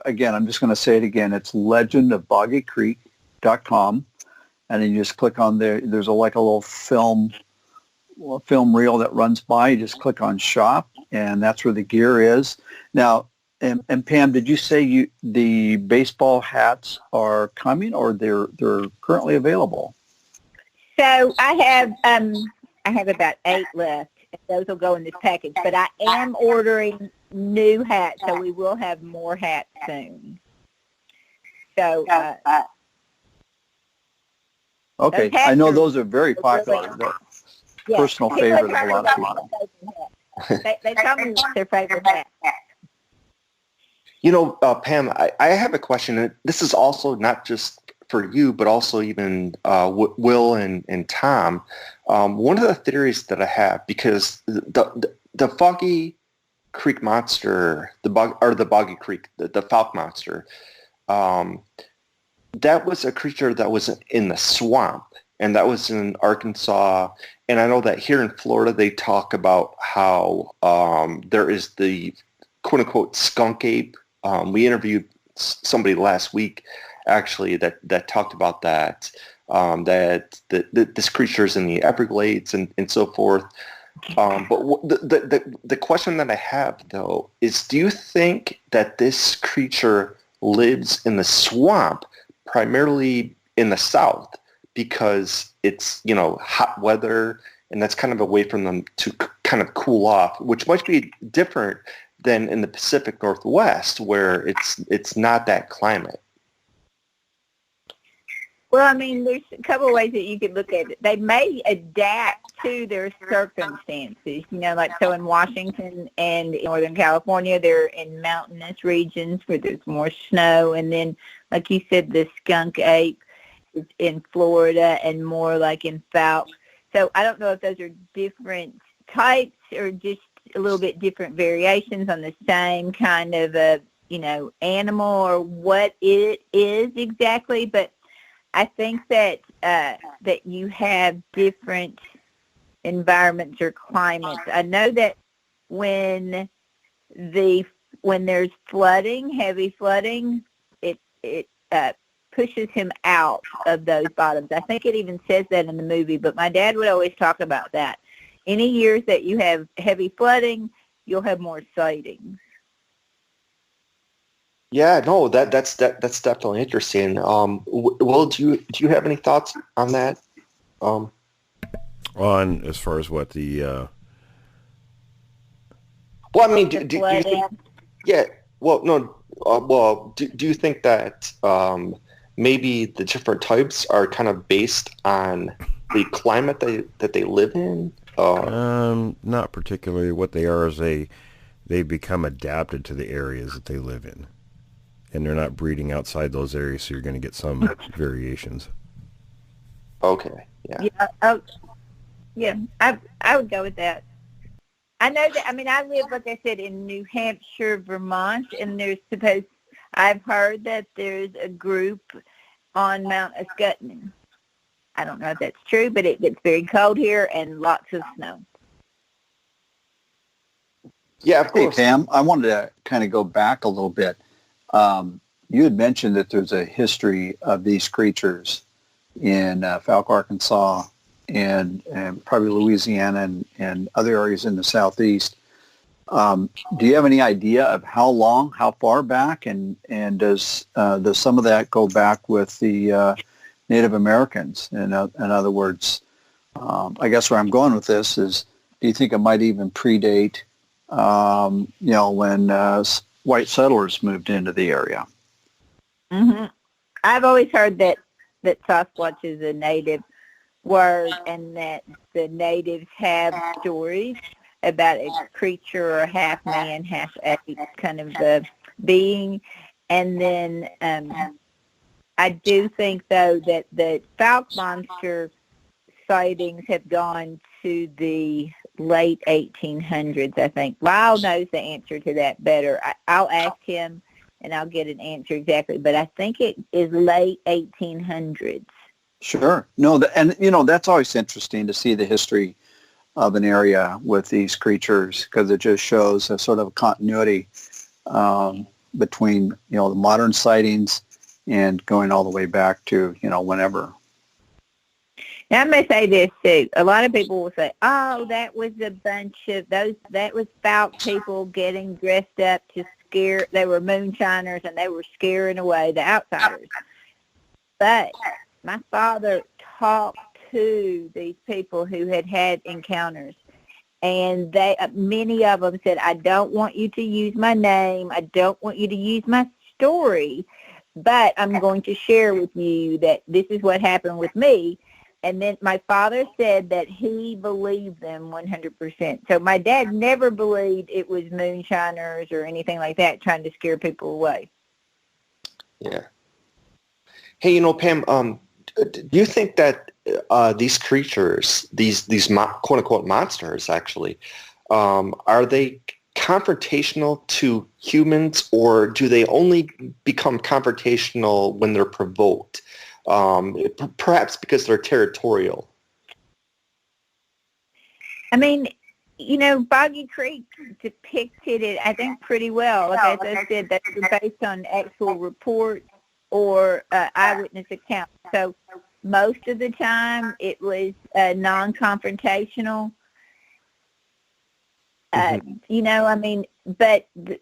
again, I'm just going to say it again. It's legendofboggycreek.com. And then you just click on there. There's a little film reel that runs by. You just click on shop, and that's where the gear is. Now, and Pam, did you say the baseball hats are coming, or they're currently available? So I have about 8 left. Those will go in this package, but I am ordering new hats, so we will have more hats soon. So, okay, I know those are very popular. personal favorite of a lot of people. They tell me what's their favorite hat. You know, Pam, I have a question. And this is also not just for you, but also even Will and Tom. One of the theories that I have, because the Foggy Creek monster, the Boggy Creek, the Fouke monster, that was a creature that was in the swamp, and that was in Arkansas. And I know that here in Florida, they talk about how there is the quote-unquote skunk ape. We interviewed somebody last week, actually, that talked about that, that this creature is in the Everglades and so forth. But the question that I have, though, is do you think that this creature lives in the swamp, primarily in the south, because it's, hot weather, and that's kind of a way for them to kind of cool off, which might be different than in the Pacific Northwest, where it's not that climate? Well, I mean, there's a couple of ways that you could look at it. They may adapt to their circumstances, like so in Washington and Northern California, they're in mountainous regions where there's more snow. And then, like you said, the skunk ape is in Florida and more like in Fouke. So I don't know if those are different types or just a little bit different variations on the same kind of a, animal, or what it is exactly. But I think that that you have different environments or climates. I know that when there's flooding, heavy flooding, it pushes him out of those bottoms. I think it even says that in the movie, but my dad would always talk about that. Any years that you have heavy flooding, you'll have more sightings. Yeah, no, that's definitely interesting. Will, do you have any thoughts on that? On as far as what the well, I mean, do you think, yeah, well, no, do you think that maybe the different types are kind of based on the climate that they live in? Not particularly. What they are is they become adapted to the areas that they live in, and they're not breeding outside those areas, so you're going to get some variations. Okay. Yeah. Yeah. I would go with that. I know that. I mean, I live, like I said, in New Hampshire, Vermont, and I've heard that there's a group on Mount Ascutney. I don't know if that's true, but it gets very cold here and lots of snow. Yeah, of course. Hey, Pam, I wanted to kind of go back a little bit. You had mentioned that there's a history of these creatures in Fouke, Arkansas, and probably Louisiana and other areas in the southeast. Do you have any idea of how far back, and does some of that go back with the Native Americans? In other words, I guess where I'm going with this is, do you think it might even predate, when white settlers moved into the area? Mm-hmm. I've always heard that Sasquatch is a native word, and that the natives have stories about a creature or half man, half ape kind of a being. And then I do think, though, that the Fouke monster sightings have gone to the late 1800s, I think. Lyle knows the answer to that better. I'll ask him, and I'll get an answer exactly. But I think it is late 1800s. Sure. No, that's always interesting to see the history of an area with these creatures, because it just shows a sort of continuity between, the modern sightings and going all the way back to, whenever. Now, I may say this, too. A lot of people will say, oh, that was a bunch of that was Fouke people getting dressed up to scare. They were moonshiners, and they were scaring away the outsiders. But my father talked to these people who had encounters, and many of them said, I don't want you to use my name. I don't want you to use my story, but I'm going to share with you that this is what happened with me. And then my father said that he believed them 100%. So my dad never believed it was moonshiners or anything like that trying to scare people away. Yeah. Hey, Pam, do you think that these creatures, these quote-unquote monsters, actually, are they confrontational to humans, or do they only become confrontational when they're provoked? Perhaps because they're territorial. I mean, Boggy Creek depicted it, I think, pretty well. Like I said, that's based on actual reports or eyewitness accounts. So most of the time it was non-confrontational. But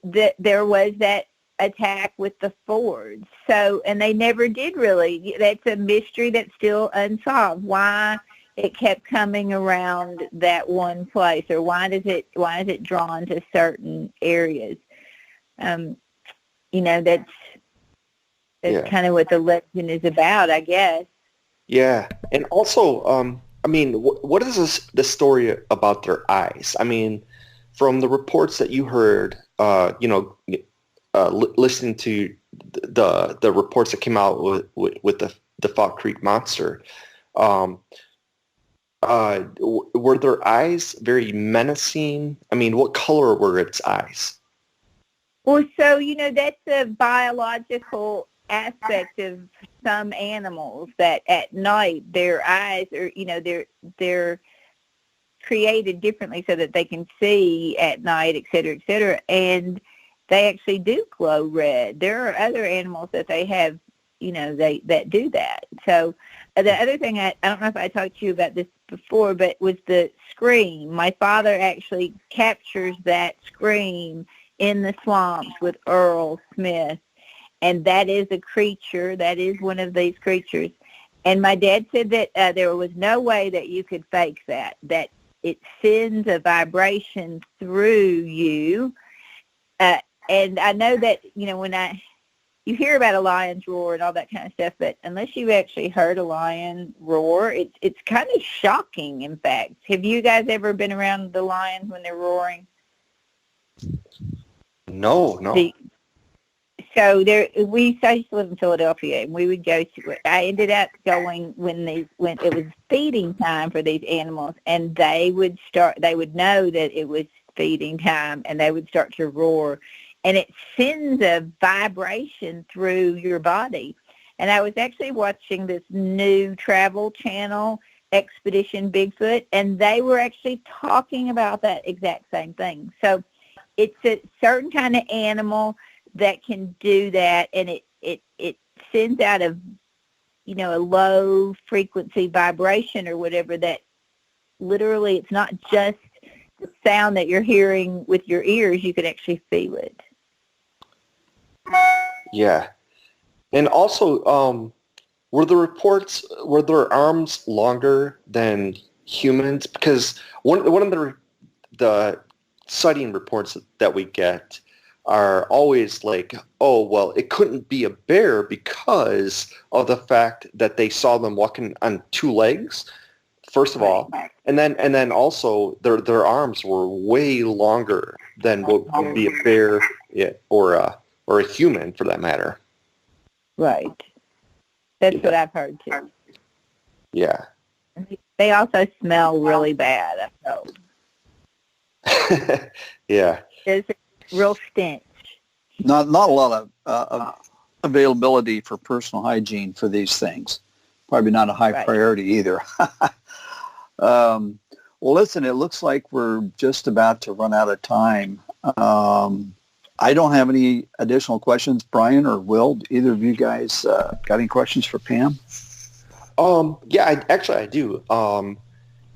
there was that attack with the Fords. So, and they never did really. That's a mystery that's still unsolved. Why it kept coming around that one place, or why is it drawn to certain areas? That's kind of what the legend is about, I guess. Yeah, and also, what is the story about their eyes? I mean, from the reports that you heard, listening to the reports that came out with the Fouke Creek monster, were their eyes very menacing? I mean, what color were its eyes? Well, so that's a biological aspect of some animals, that at night their eyes are, they're created differently so that they can see at night, et cetera, and they actually do glow red. There are other animals that they have, that do that. So the other thing, I don't know if I talked to you about this before, but was the scream. My father actually captures that scream in the swamps with Earl Smith, and that is a creature. That is one of these creatures. And my dad said that there was no way that you could fake that it sends a vibration through you. And I know that, when you hear about a lion's roar and all that kind of stuff, but unless you've actually heard a lion roar, it's kind of shocking, in fact. Have you guys ever been around the lions when they're roaring? No. So we used to live in Philadelphia, and we would go to. I ended up going when it was feeding time for these animals, and they would know that it was feeding time, and they would start to roar, and it sends a vibration through your body. And I was actually watching this new travel channel, Expedition Bigfoot, and they were actually talking about that exact same thing. So it's a certain kind of animal that can do that, and it sends out a low frequency vibration or whatever, that literally it's not just the sound that you're hearing with your ears, you could actually feel it. Yeah. And also, were their arms longer than humans? Because one of the sighting reports that we get are always like, oh, well, it couldn't be a bear because of the fact that they saw them walking on two legs, first of all, and then also their arms were way longer than what would be a bear, or a human, for that matter. Right. That's what I've heard too. Yeah. They also smell really bad, I know. Yeah. There's a real stench. Not a lot of availability for personal hygiene for these things. Probably not a high priority either. Well, listen, it looks like we're just about to run out of time. I don't have any additional questions. Brian or Will, do either of you guys got any questions for Pam? Yeah, I do.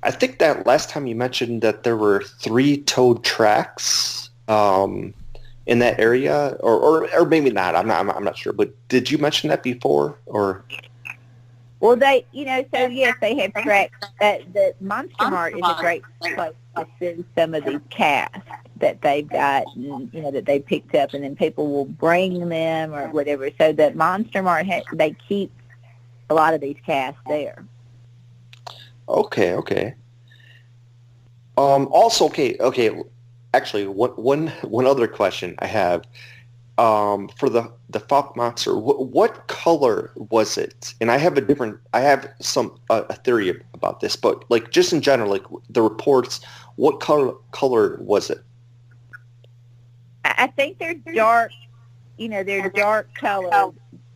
I think that last time you mentioned that there were 3-toed tracks in that area, or maybe not. I'm not sure. But did you mention that before, or? Well, so yes, they have tracks. The Monster Mart is a great place to see some of these casts that they've got, that they picked up, and then people will bring them or whatever. So the Monster Mart, they keep a lot of these casts there. Okay. Also, okay. Actually, one other question I have. For the Fouke monster, what color was it? And I have a theory about this, but like just in general, like the reports, what color was it? I think they're dark. They're dark colored,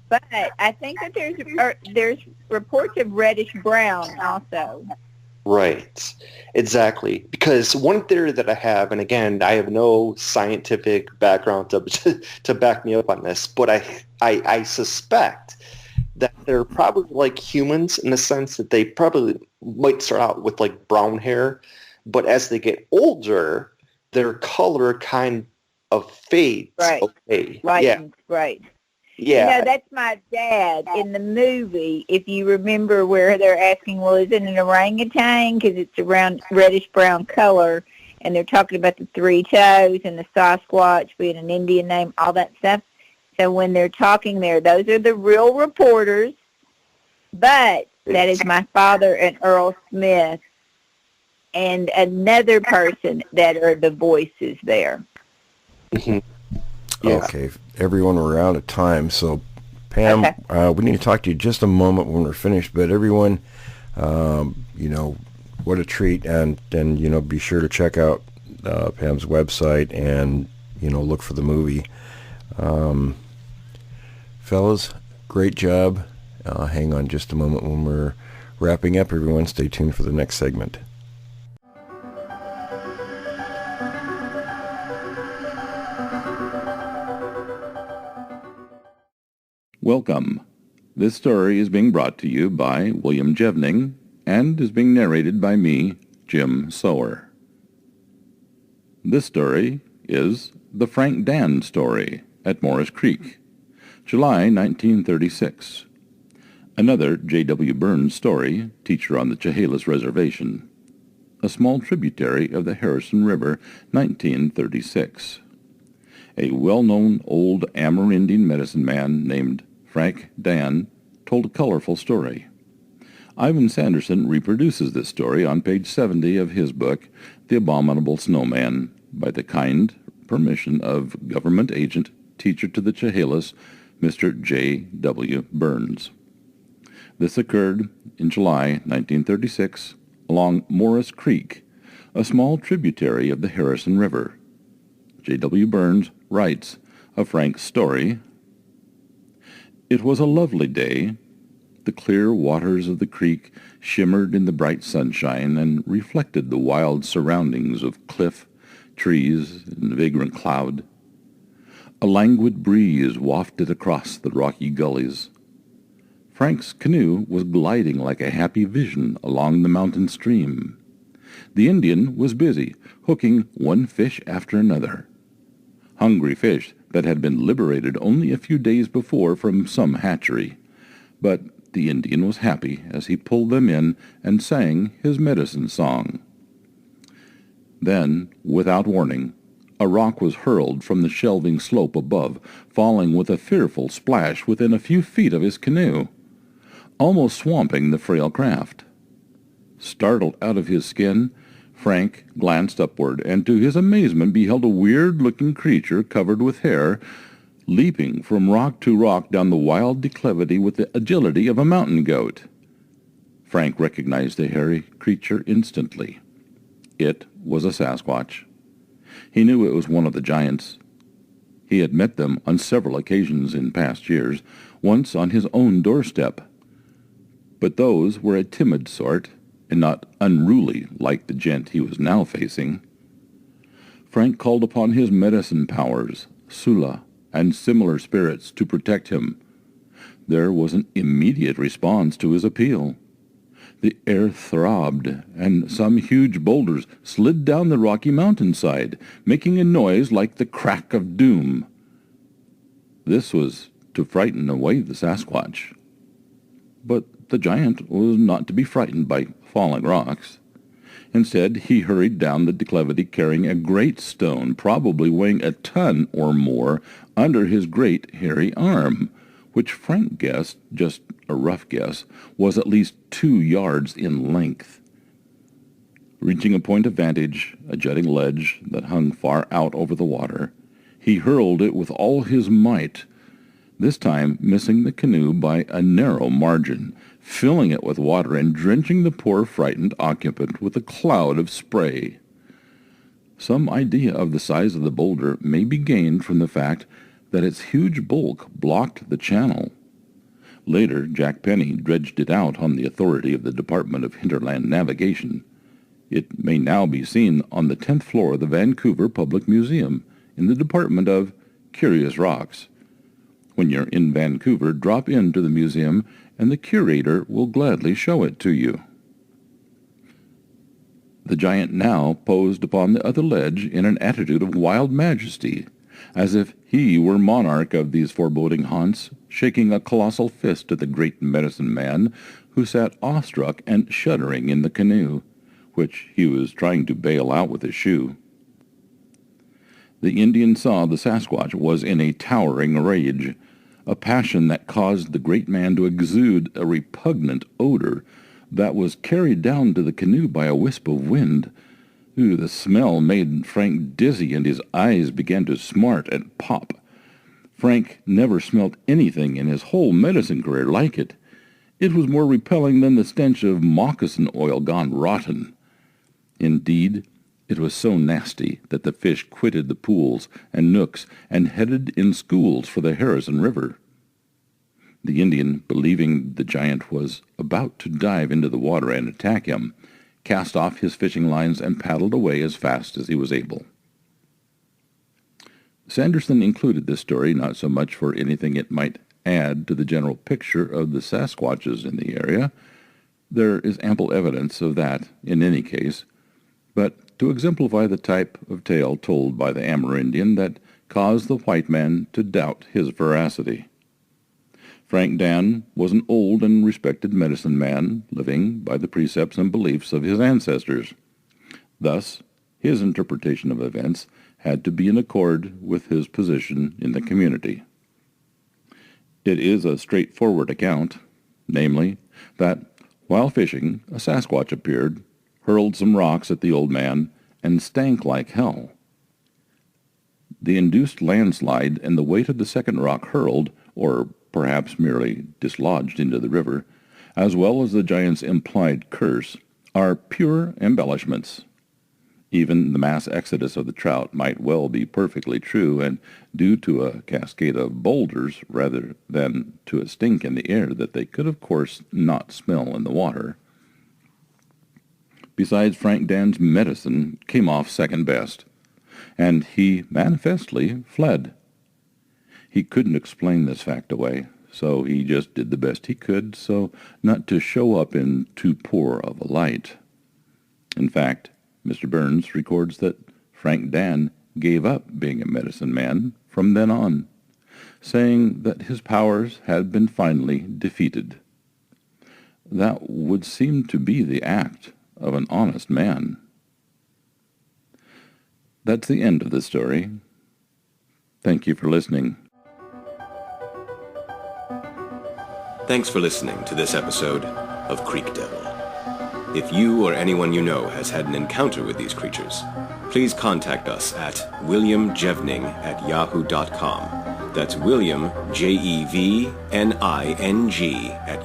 but I think that there's reports of reddish brown also. Right, exactly. Because one theory that I have, and again, I have no scientific background to back me up on this, but I suspect that they're probably like humans in the sense that they probably might start out with like brown hair, but as they get older, their color kind of fades. Right. Okay. Right. Yeah. Right. Yeah. That's my dad in the movie. If you remember where they're asking, well, is it an orangutan? Because it's around reddish brown color, and they're talking about the three toes and the Sasquatch being an Indian name, all that stuff. So when they're talking there, those are the real reporters. But that is my father and Earl Smith and another person that are the voices there. Mm-hmm. Yeah. Okay, everyone, we're out of time. So, Pam, Okay. We need to talk to you just a moment when we're finished. But everyone, what a treat. And be sure to check out Pam's website and, look for the movie. Fellas, great job. Hang on just a moment when we're wrapping up. Everyone, stay tuned for the next segment. Welcome. This story is being brought to you by William Jevning and is being narrated by me, Jim Sower. This story is The Frank Dan Story at Morris Creek, July 1936. Another J.W. Burns story, teacher on the Chehalis Reservation. A small tributary of the Harrison River, 1936. A well-known old Amerindian medicine man named Frank Dan told a colorful story. Ivan Sanderson reproduces this story on page 70 of his book, The Abominable Snowman, by the kind permission of government agent, teacher to the Chehalis, Mr. J.W. Burns. This occurred in July 1936 along Morris Creek, a small tributary of the Harrison River. J.W. Burns writes of Frank's story, "It was a lovely day. The clear waters of the creek shimmered in the bright sunshine and reflected the wild surroundings of cliff, trees, and vagrant cloud. A languid breeze wafted across the rocky gullies. Frank's canoe was gliding like a happy vision along the mountain stream. The Indian was busy, hooking one fish after another. Hungry fish that had been liberated only a few days before from some hatchery. But the Indian was happy as he pulled them in and sang his medicine song. Then, without warning, a rock was hurled from the shelving slope above, falling with a fearful splash within a few feet of his canoe, almost swamping the frail craft. Startled out of his skin, Frank glanced upward, and to his amazement beheld a weird-looking creature covered with hair, leaping from rock to rock down the wild declivity with the agility of a mountain goat. Frank recognized the hairy creature instantly. It was a Sasquatch. He knew it was one of the giants. He had met them on several occasions in past years, once on his own doorstep. But those were a timid sort, and not unruly like the gent he was now facing. Frank called upon his medicine powers, Sula, and similar spirits to protect him. There was an immediate response to his appeal. The air throbbed, and some huge boulders slid down the rocky mountainside, making a noise like the crack of doom. This was to frighten away the Sasquatch. But the giant was not to be frightened by falling rocks. Instead, he hurried down the declivity carrying a great stone, probably weighing a ton or more, under his great hairy arm, which Frank guessed, just a rough guess, was at least 2 yards in length. Reaching a point of vantage, a jutting ledge that hung far out over the water, he hurled it with all his might, this time missing the canoe by a narrow margin, filling it with water and drenching the poor frightened occupant with a cloud of spray. Some idea of the size of the boulder may be gained from the fact that its huge bulk blocked the channel. Later, Jack Penny dredged it out on the authority of the Department of Hinterland Navigation. It may now be seen on the 10th floor of the Vancouver Public Museum in the Department of Curious Rocks. When you're in Vancouver, drop into the museum and the curator will gladly show it to you. The giant now posed upon the other ledge in an attitude of wild majesty, as if he were monarch of these foreboding haunts, shaking a colossal fist at the great medicine man who sat awestruck and shuddering in the canoe, which he was trying to bail out with his shoe. The Indian saw the Sasquatch was in a towering rage, a passion that caused the great man to exude a repugnant odor that was carried down to the canoe by a wisp of wind. Ooh, the smell made Frank dizzy, and his eyes began to smart and pop. Frank never smelt anything in his whole medicine career like it. It was more repelling than the stench of moccasin oil gone rotten. Indeed, it was so nasty that the fish quitted the pools and nooks and headed in schools for the Harrison River. The Indian, believing the giant was about to dive into the water and attack him, cast off his fishing lines and paddled away as fast as he was able. Sanderson included this story not so much for anything it might add to the general picture of the Sasquatches in the area. There is ample evidence of that in any case, but to exemplify the type of tale told by the Amerindian that caused the white man to doubt his veracity. Frank Dan was an old and respected medicine man living by the precepts and beliefs of his ancestors. Thus, his interpretation of events had to be in accord with his position in the community. It is a straightforward account, namely, that while fishing, a Sasquatch appeared, hurled some rocks at the old man, and stank like hell. The induced landslide and the weight of the second rock hurled, or perhaps merely dislodged into the river, as well as the giant's implied curse, are pure embellishments. Even the mass exodus of the trout might well be perfectly true and due to a cascade of boulders rather than to a stink in the air that they could of course not smell in the water. Besides, Frank Dan's medicine came off second best, and he manifestly fled. He couldn't explain this fact away, so he just did the best he could so not to show up in too poor of a light. In fact, Mr. Burns records that Frank Dan gave up being a medicine man from then on, saying that his powers had been finally defeated. That would seem to be the act of an honest man. That's the end of the story. Thank you for listening. Thanks for listening to this episode of Creek Devil. If you or anyone you know has had an encounter with these creatures, please contact us at williamjevning@yahoo.com. That's William, Jevning,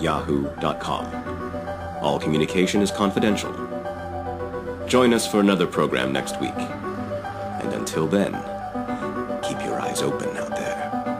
@yahoo.com. All communication is confidential. Join us for another program next week. And until then, keep your eyes open out there.